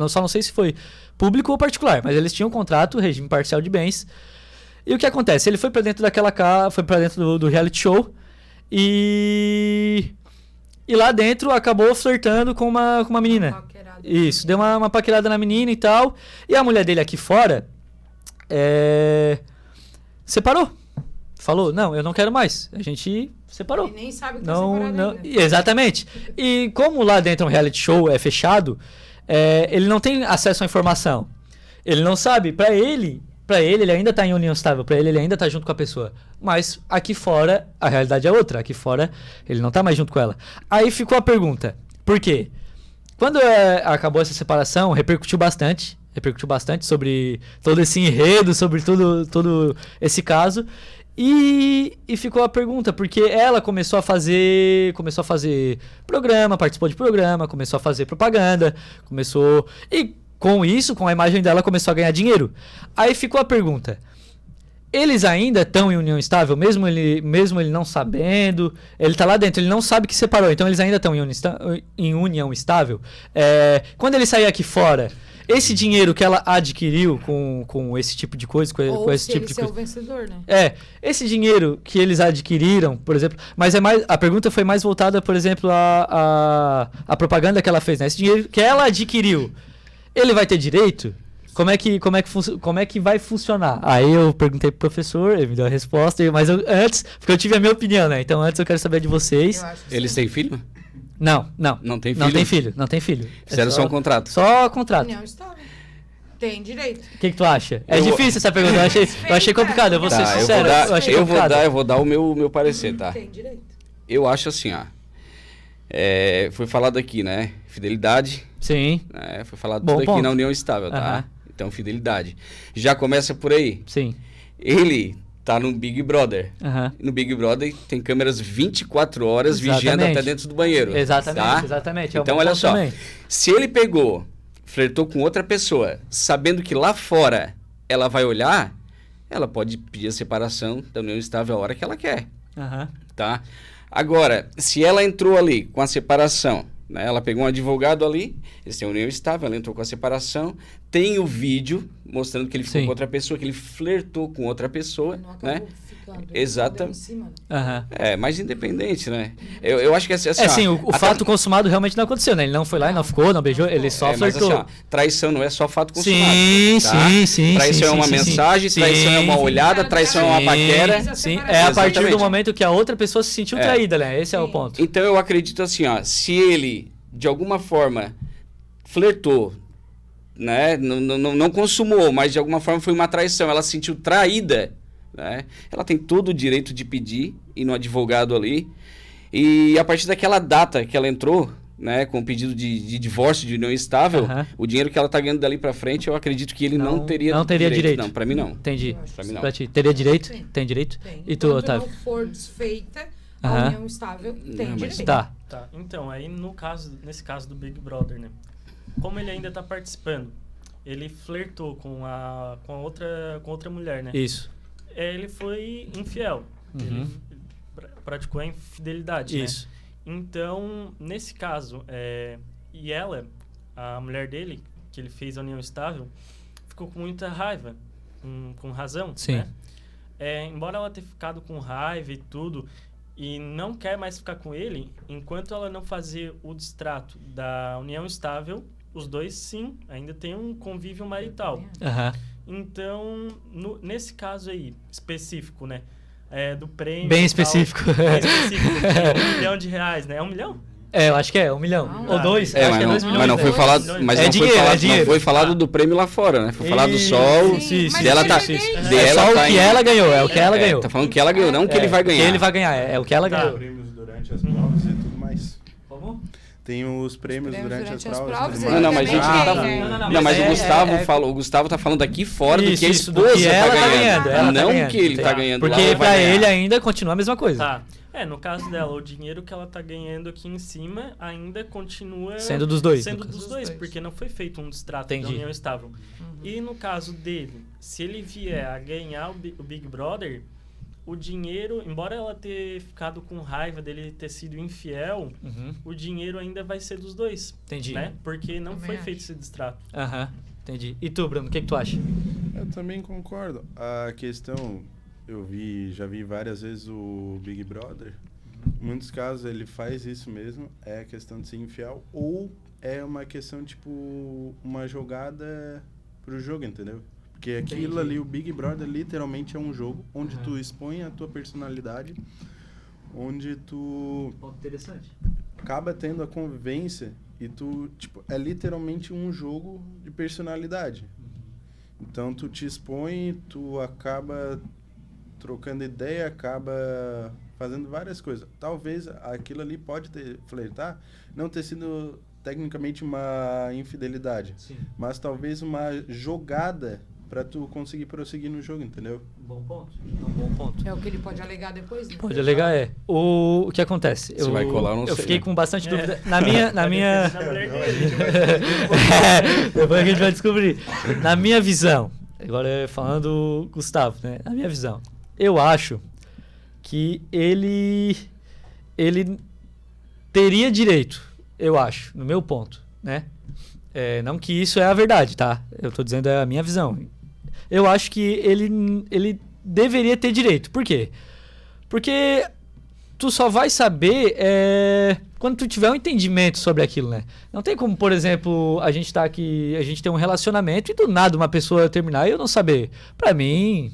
Speaker 2: só não sei se foi público ou particular, mas eles tinham um contrato, regime parcial de bens. E o que acontece? Ele foi pra dentro daquela casa, foi pra dentro do reality show e lá dentro acabou flertando com uma menina.
Speaker 1: Paquerada.
Speaker 2: Isso, deu uma paquerada na menina e tal. E a mulher dele aqui fora separou. Falou, não, eu não quero mais. A gente separou.
Speaker 1: Ele nem sabe que tá
Speaker 2: Não,
Speaker 1: separado
Speaker 2: não,
Speaker 1: ainda.
Speaker 2: exatamente. E como lá dentro um reality show é fechado, ele não tem acesso à informação. Ele não sabe. Pra ele ainda tá em união estável. Pra ele ainda tá junto com a pessoa. Mas aqui fora, a realidade é outra. Aqui fora, ele não tá mais junto com ela. Aí ficou a pergunta. Por quê? Quando acabou essa separação, repercutiu bastante sobre todo esse enredo, sobre todo esse caso. E ficou a pergunta, porque ela começou a fazer programa, participou de programa, começou a fazer propaganda, e com isso, com a imagem dela, começou a ganhar dinheiro. Aí ficou a pergunta, eles ainda estão em união estável, mesmo ele não sabendo, ele tá lá dentro, ele não sabe que separou, então eles ainda estão em união estável. Quando ele sair aqui fora, esse dinheiro que ela adquiriu com esse tipo de coisa, com esse tipo de coisa.
Speaker 1: Ou se ele ser o vencedor, né?
Speaker 2: Esse dinheiro que eles adquiriram, por exemplo, mas a pergunta foi mais voltada, por exemplo, a propaganda que ela fez, né? Esse dinheiro que ela adquiriu, ele vai ter direito? Como é que vai funcionar? Aí eu perguntei pro professor, ele me deu a resposta, mas antes, porque eu tive a minha opinião, né? Então antes eu quero saber de vocês.
Speaker 3: Eles têm filho?
Speaker 2: Não.
Speaker 3: Não tem filho?
Speaker 2: Não tem filho.
Speaker 3: Fizeram só um contrato?
Speaker 2: Só contrato.
Speaker 1: União estável. Tem direito.
Speaker 2: O que tu acha? Difícil essa pergunta, eu achei complicado, eu vou ser sincero.
Speaker 3: Eu vou dar o meu parecer, tá?
Speaker 1: Tem direito.
Speaker 3: Eu acho assim, foi falado aqui, né? Fidelidade.
Speaker 2: Sim.
Speaker 3: Né? Foi falado tudo aqui na união estável, tá? Então, fidelidade. Já começa por aí.
Speaker 2: Sim.
Speaker 3: Ele tá no Big Brother. No Big Brother tem câmeras 24 horas vigiando até dentro do banheiro.
Speaker 2: Exatamente.
Speaker 3: Então, olha só. Se ele flertou com outra pessoa, sabendo que lá fora ela vai olhar, ela pode pedir a separação da união estável a hora que ela quer. Tá? Agora, se ela entrou ali com a separação, né, ela pegou um advogado ali, eles têm união estável, ela entrou com a separação, tem o vídeo mostrando que ele ficou com outra pessoa, que ele flertou com outra pessoa, né? Exatamente. Mas independente, né? Eu acho que assim,
Speaker 2: o fato consumado realmente não aconteceu, né? Ele não foi lá, ele não ficou, não beijou, ele só flertou.
Speaker 3: Mas, traição não é só fato consumado.
Speaker 2: Sim.
Speaker 3: Traição é uma mensagem, traição é uma olhada, traição é uma paquera.
Speaker 2: Sim, é a partir do momento que a outra pessoa se sentiu traída, né? Esse é o ponto.
Speaker 3: Então eu acredito assim, se ele de alguma forma flertou, né? Não consumou, mas de alguma forma foi uma traição, ela se sentiu traída, né? Ela tem todo o direito de pedir, ir no advogado ali, e a partir daquela data que ela entrou, né, com o pedido de divórcio, de união estável, o dinheiro que ela tá ganhando dali para frente, eu acredito que ele não teria direito. Não, para mim não.
Speaker 2: Entendi.
Speaker 3: Pra mim não.
Speaker 2: Pra ti, teria direito? Tem direito?
Speaker 1: Tem.
Speaker 2: E tu, Otávio?
Speaker 1: Quando não for desfeita, a união estável tem direito.
Speaker 2: Tá.
Speaker 4: Então, aí nesse caso do Big Brother, né? Como ele ainda tá participando, ele flertou com outra mulher, né?
Speaker 2: Isso.
Speaker 4: Ele foi infiel. Ele praticou a infidelidade,
Speaker 2: Isso.
Speaker 4: Né? Então, nesse caso, e ela, a mulher dele, que ele fez a união estável, ficou com muita raiva, com razão,
Speaker 2: Sim.
Speaker 4: né? Embora ela tenha ficado com raiva e tudo, e não quer mais ficar com ele, enquanto ela não fazer o distrato da união estável, os dois, sim, ainda tem um convívio marital. Então, nesse caso aí, específico, né? Do prêmio...
Speaker 2: Bem específico.
Speaker 4: Bem específico, de R$1 milhão, né? 1 milhão?
Speaker 2: Eu acho que é 1 milhão. Ou 2, acho que é 2 milhões.
Speaker 3: Mas não foi falado, não foi falado do prêmio lá fora, né? Foi falado só dela tá...
Speaker 2: É só o que ela ganhou, é o que ela ganhou.
Speaker 3: Tá falando que ela ganhou, não que ele vai ganhar.
Speaker 2: Que ele vai ganhar, é o que ela ganhou.
Speaker 5: Prêmios durante as provas e tudo mais.
Speaker 2: Como?
Speaker 5: Tem os prêmios durante as provas.
Speaker 3: Não, mas a gente não tá... Não, mas o Gustavo tá falando aqui fora do que a esposa tá ganhando. Não que ele tá ganhando lá.
Speaker 2: Porque pra ele ainda continua a mesma coisa.
Speaker 4: Tá. No caso dela, o dinheiro que ela tá ganhando aqui em cima ainda continua...
Speaker 2: Sendo dos dois.
Speaker 4: Porque não foi feito um distrato da união estável. E no caso dele, se ele vier a ganhar o Big Brother, o dinheiro, embora ela ter ficado com raiva dele ter sido infiel, o dinheiro ainda vai ser dos dois.
Speaker 2: Entendi.
Speaker 4: Né? Porque não foi feito esse distrato.
Speaker 2: Entendi. E tu, Bruno, o que tu acha?
Speaker 5: Eu também concordo. A questão... já vi várias vezes o Big Brother. Em muitos casos ele faz isso mesmo. É a questão de ser infiel. Ou é uma questão, tipo, uma jogada pro jogo, entendeu? Porque aquilo ali, o Big Brother, literalmente é um jogo onde tu expõe a tua personalidade, onde tu...
Speaker 2: Interessante.
Speaker 5: Acaba tendo a convivência e tu, tipo, é literalmente um jogo de personalidade. Então, tu te expõe, tu acaba trocando ideia, acaba fazendo várias coisas. Talvez aquilo ali pode ter, flertar, não ter sido tecnicamente uma infidelidade, mas talvez uma jogada para tu conseguir prosseguir no jogo, entendeu?
Speaker 2: Bom ponto. É um bom ponto.
Speaker 1: É o que ele pode alegar depois, né?
Speaker 2: Pode alegar, é. O que acontece?
Speaker 3: Você vai colar, não sei.
Speaker 2: Eu fiquei com bastante dúvida. Na minha... Depois a gente vai descobrir. Na minha visão, agora falando Gustavo, né? Na minha visão, eu acho que ele teria direito, eu acho, no meu ponto, né? Não que isso é a verdade, tá? Eu tô dizendo a minha visão. Eu acho que ele deveria ter direito. Por quê? Porque tu só vai saber quando tu tiver um entendimento sobre aquilo, né? Não tem como, por exemplo, a gente tá aqui, a gente tem um relacionamento e do nada uma pessoa terminar e eu não saber. Pra mim,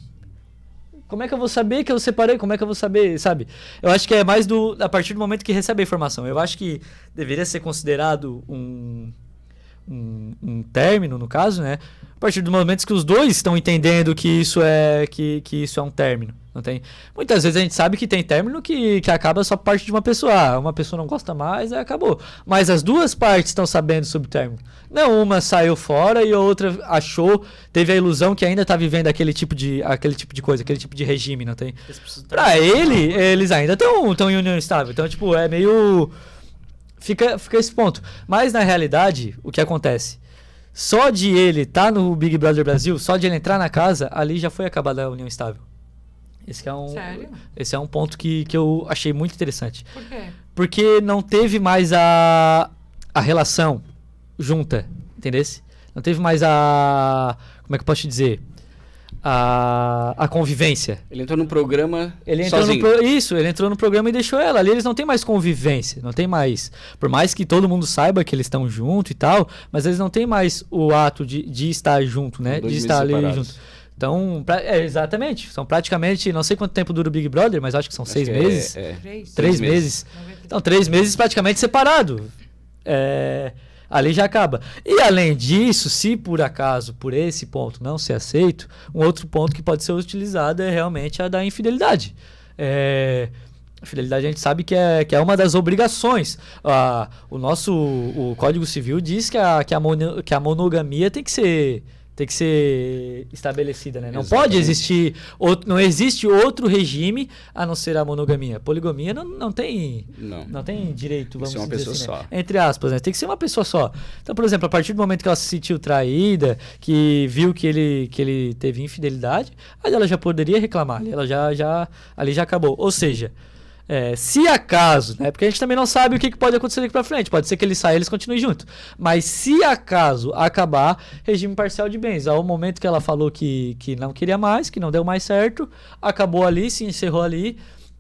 Speaker 2: como é que eu vou saber que eu separei? Como é que eu vou saber, sabe? Eu acho que é mais a partir do momento que recebe a informação. Eu acho que deveria ser considerado um término, no caso, né? A partir do momento que os dois estão entendendo que isso é um término. Não tem? Muitas vezes a gente sabe que tem término que acaba só por parte de uma pessoa. Uma pessoa não gosta mais, aí acabou. Mas as duas partes estão sabendo sobre o término. Não, uma saiu fora e a outra teve a ilusão que ainda está vivendo aquele tipo de coisa, aquele tipo de regime, não tem? Pra eles ainda estão em união estável. Então, tipo, é meio... Fica esse ponto. Mas, na realidade, o que acontece? Só de ele estar no Big Brother Brasil, só de ele entrar na casa, ali já foi acabada a união estável.
Speaker 1: Sério?
Speaker 2: Esse é um ponto que eu achei muito interessante.
Speaker 1: Por quê?
Speaker 2: Porque não teve mais a relação junta, entendesse? Não teve mais como é que eu posso te dizer? A convivência.
Speaker 3: Ele entrou no programa
Speaker 2: sozinho. Ele entrou no programa e deixou ela. Ali eles não têm mais convivência, não tem mais. Por mais que todo mundo saiba que eles estão juntos e tal, mas eles não têm mais o ato de estar junto, né? De estar ali junto. Então, exatamente. São praticamente, não sei quanto tempo dura o Big Brother, mas acho que são 6 meses. 3 meses. Então, 3 meses praticamente separado. Ali já acaba. E além disso, se por acaso, por esse ponto não ser aceito, um outro ponto que pode ser utilizado é realmente a da infidelidade. A fidelidade a gente sabe que é uma das obrigações. O Código Civil diz que a monogamia tem que ser estabelecida, né? Não pode existir não existe outro regime a não ser a monogamia. Poligamia não tem direito, vamos dizer assim,
Speaker 3: uma pessoa só.
Speaker 2: Né? Entre aspas, né? Tem que ser uma pessoa só. Então, por exemplo, a partir do momento que ela se sentiu traída, que viu que ele teve infidelidade, aí ela já poderia reclamar. Ali já acabou. Ou seja, se acaso, né? Porque a gente também não sabe o que pode acontecer daqui pra frente. Pode ser que ele saia e eles continuem juntos. Mas se acaso acabar, regime parcial de bens. Ao momento que ela falou que não queria mais, que não deu mais certo, acabou ali, se encerrou ali.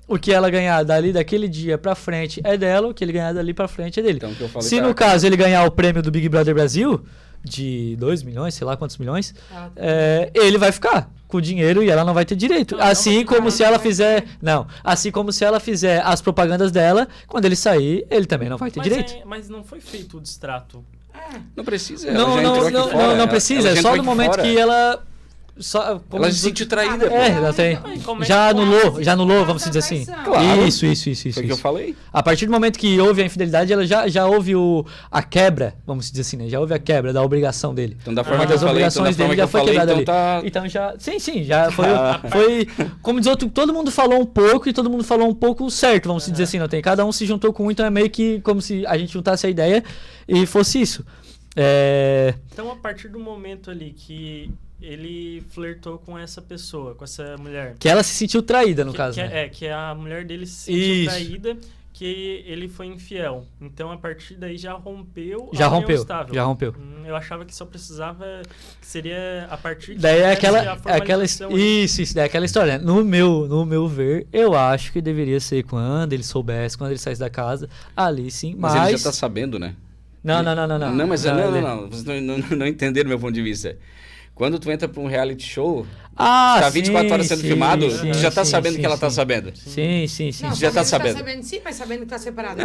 Speaker 2: O que ela ganhar daquele dia pra frente é dela, o que ele ganhar dali pra frente é dele. Então, se no caso ele ganhar o prêmio do Big Brother Brasil, de 2 milhões, sei lá quantos milhões, ele vai ficar com o dinheiro e ela não vai ter direito. Assim como se ela fizer as propagandas dela, quando ele sair, ele também não vai ter direito.
Speaker 4: Mas não foi feito o distrato.
Speaker 3: Não precisa.
Speaker 2: Não precisa. É só no momento que ela...
Speaker 3: ela se sentiu traída.
Speaker 2: Ela tem. Já anulou, vamos dizer assim.
Speaker 3: Claro.
Speaker 2: Isso.
Speaker 3: Foi o que eu falei.
Speaker 2: A partir do momento que houve a infidelidade, ela já houve a quebra, vamos dizer assim, né? Já houve a quebra da obrigação dele.
Speaker 3: Então, da forma que eu falei,
Speaker 2: obrigações dele já foi quebrada ali. Então já. Sim, já foi. Como diz outro, todo mundo falou um pouco e todo mundo falou um pouco certo, vamos dizer assim, não tem. Cada um se juntou com um, então é meio que como se a gente juntasse a ideia e fosse isso.
Speaker 4: Então, a partir do momento ali que ele flertou com essa pessoa, com essa mulher.
Speaker 2: Que ela se sentiu traída, no caso.
Speaker 4: Que a mulher dele se sentiu traída, que ele foi infiel. Então, a partir daí, já rompeu. Já
Speaker 2: rompeu.
Speaker 4: Eu achava que só precisava... Que seria a partir de...
Speaker 2: Daí é aquela isso, daí é aquela história. No meu ver, eu acho que deveria ser quando ele soubesse, quando ele saísse da casa, ali sim.
Speaker 3: Mas ele já tá sabendo, né?
Speaker 2: Não.
Speaker 3: Não, mas vocês não entenderam o meu ponto de vista. Quando tu entra pra um reality show, tá 24 horas sendo filmado, tu já tá sabendo que ela tá sabendo.
Speaker 2: Sim.
Speaker 1: Não,
Speaker 3: já tá sabendo.
Speaker 1: Tá sabendo sim, mas sabendo que tá separada.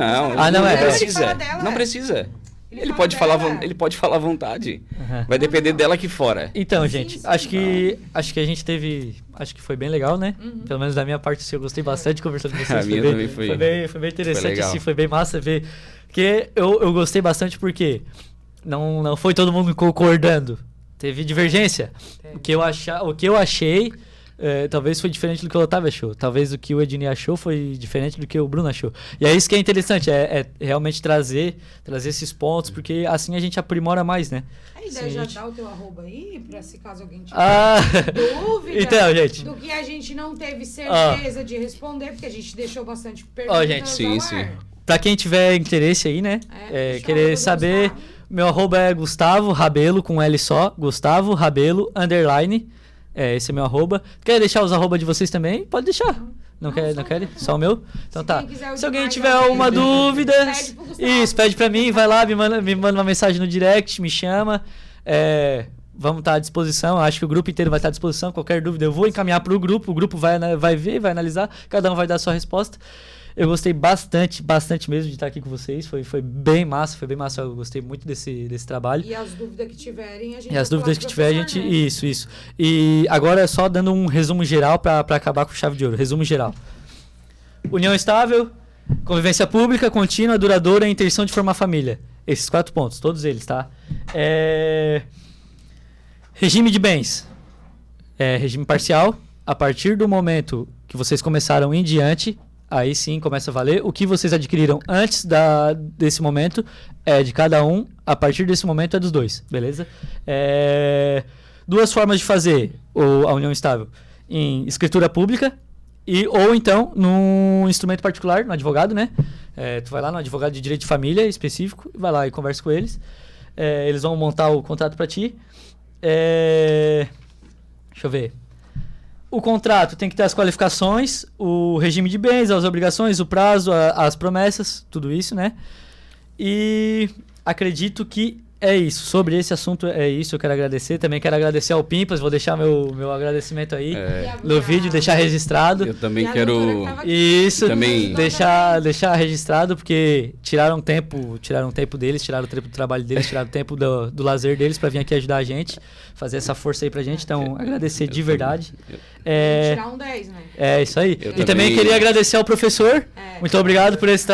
Speaker 3: Não precisa. Ele pode falar à vontade. Vai depender dela aqui fora.
Speaker 2: Então, gente, acho que a gente teve... Acho que foi bem legal, né? Pelo menos da minha parte, eu gostei bastante conversando com vocês.
Speaker 3: A minha também
Speaker 2: foi bem interessante,
Speaker 3: foi
Speaker 2: assim, foi bem massa ver. Porque eu gostei bastante porque não foi todo mundo concordando. Teve divergência. O que eu achei... talvez foi diferente do que o Otávio achou. Talvez o que o Ednei achou foi diferente do que o Bruno achou. E é isso que é interessante, é realmente trazer esses pontos, porque assim a gente aprimora mais, né?
Speaker 1: A ideia já dá o teu arroba aí, pra se caso alguém tiver dúvida
Speaker 2: então, gente,
Speaker 1: do que a gente não teve certeza de responder, porque a gente deixou bastante perguntas.
Speaker 2: Gente,
Speaker 3: sim.
Speaker 2: Pra quem tiver interesse aí, né? Querer saber, meu arroba é Gustavo Rabelo, com L só, Gustavo Rabelo, _. Esse é meu arroba. Quer deixar os arroba de vocês também? Pode deixar. Não quer? Só o meu? Então tá. Se alguém tiver alguma dúvida, pede pra mim, vai lá, me manda uma mensagem no direct, me chama. Vamos estar à disposição. Acho que o grupo inteiro vai estar à disposição. Qualquer dúvida eu vou encaminhar pro grupo. O grupo vai ver, vai analisar. Cada um vai dar a sua resposta. Eu gostei bastante mesmo de estar aqui com vocês. Foi bem massa, Eu gostei muito desse trabalho.
Speaker 1: E as dúvidas que tiverem, a gente...
Speaker 2: Isso. E agora, só dando um resumo geral para acabar com chave de ouro. Resumo geral. União estável, convivência pública, contínua, duradoura e intenção de formar família. Esses 4 pontos, todos eles, tá? Regime de bens. Regime parcial. A partir do momento que vocês começaram em diante... Aí sim começa a valer. O que vocês adquiriram antes desse momento é de cada um. A partir desse momento é dos dois, beleza? 2 formas de fazer a união estável. Em escritura pública ou então num instrumento particular, no advogado, né? Tu vai lá no advogado de direito de família específico, vai lá e conversa com eles. Eles vão montar o contrato para ti. Deixa eu ver. O contrato tem que ter as qualificações, o regime de bens, as obrigações, o prazo, as promessas, tudo isso, né? E acredito que é isso. Sobre esse assunto é isso. Eu quero agradecer. Também quero agradecer ao Pimpas. Vou deixar meu agradecimento aí no vídeo, deixar registrado.
Speaker 3: Eu também quero...
Speaker 2: Isso,
Speaker 3: também
Speaker 2: deixar registrado, porque tiraram tempo deles, tiraram o tempo do trabalho deles, tiraram o tempo do lazer deles para vir aqui ajudar a gente, fazer essa força aí pra gente. Então, agradecer de verdade.
Speaker 1: Tirar um 10, né?
Speaker 2: Isso aí. E também queria agradecer ao professor. Muito obrigado por esse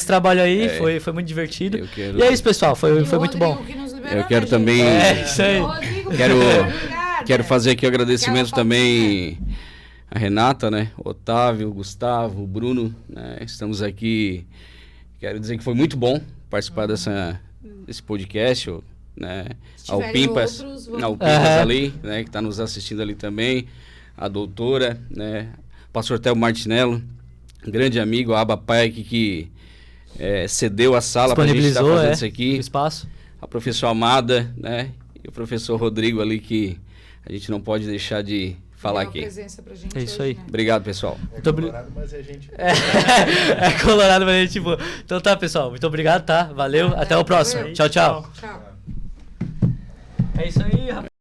Speaker 2: trabalho aí. Foi muito divertido. E é isso, pessoal. Foi muito bom.
Speaker 3: Eu quero também...
Speaker 2: isso aí.
Speaker 3: Quero fazer aqui o agradecimento também a Renata, né? Otávio, Gustavo, Bruno, né? Estamos aqui... Quero dizer que foi muito bom participar desse podcast, né? Ao Pimpas ali, né? Que está nos assistindo ali também. A doutora, né? Pastor Theo Martinello, grande amigo, a Aba Pai, que cedeu a sala para a gente estar fazendo isso aqui.
Speaker 2: O espaço.
Speaker 3: A professora Amada, né? E o professor Rodrigo ali, que a gente não pode deixar de falar aqui.
Speaker 1: Presença pra gente
Speaker 2: isso aí.
Speaker 1: Né?
Speaker 3: Obrigado, pessoal.
Speaker 5: Colorado, mas é gente...
Speaker 2: Colorado, mas é gente boa. Então tá, pessoal. Muito obrigado, tá? Valeu. Até o próximo. Tchau.
Speaker 1: Tchau.
Speaker 2: É isso aí, rapaz.